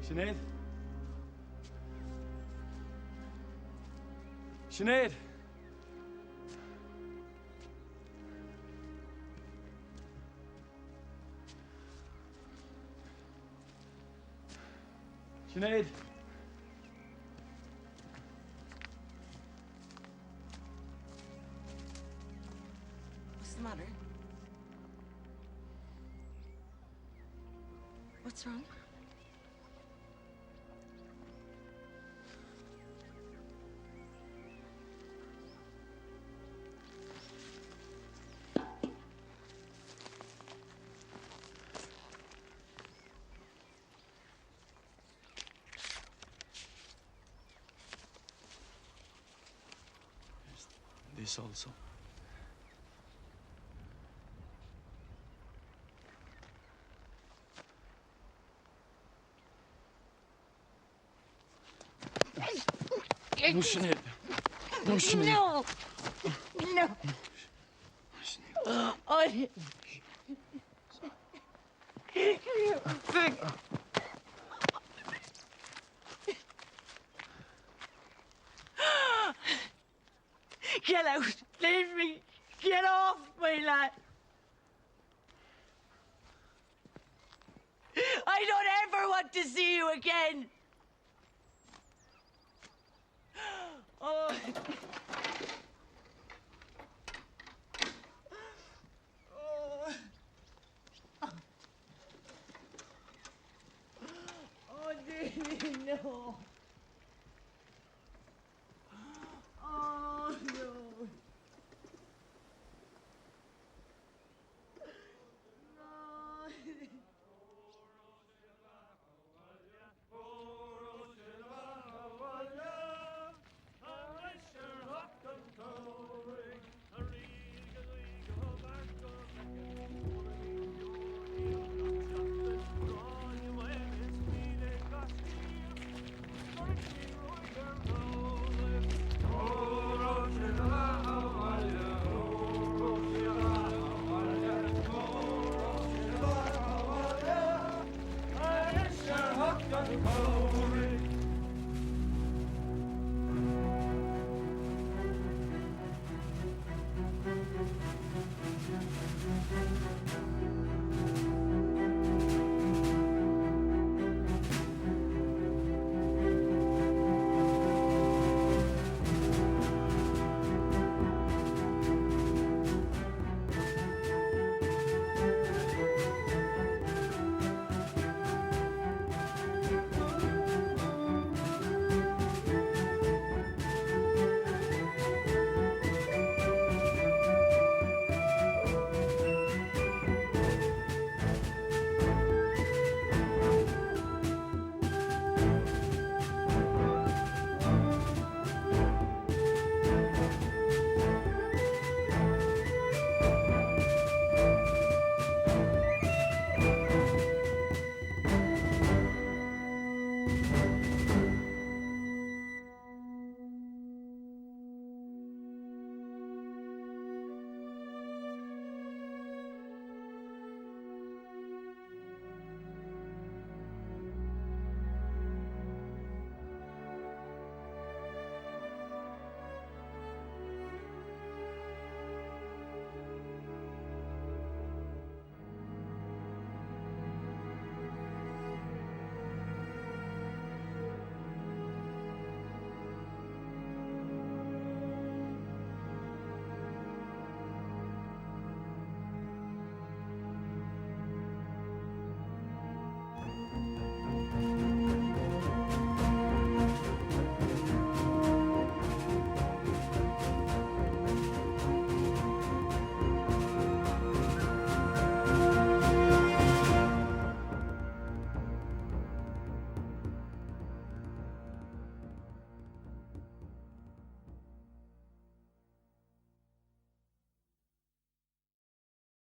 Sinead? Sinead! Sinead! What's the matter? What's wrong? This also. No, Sinead. No, Sinead. No. No. I didn't. Get out! Leave me! Get off, my lad! I don't ever want to see you again! Oh.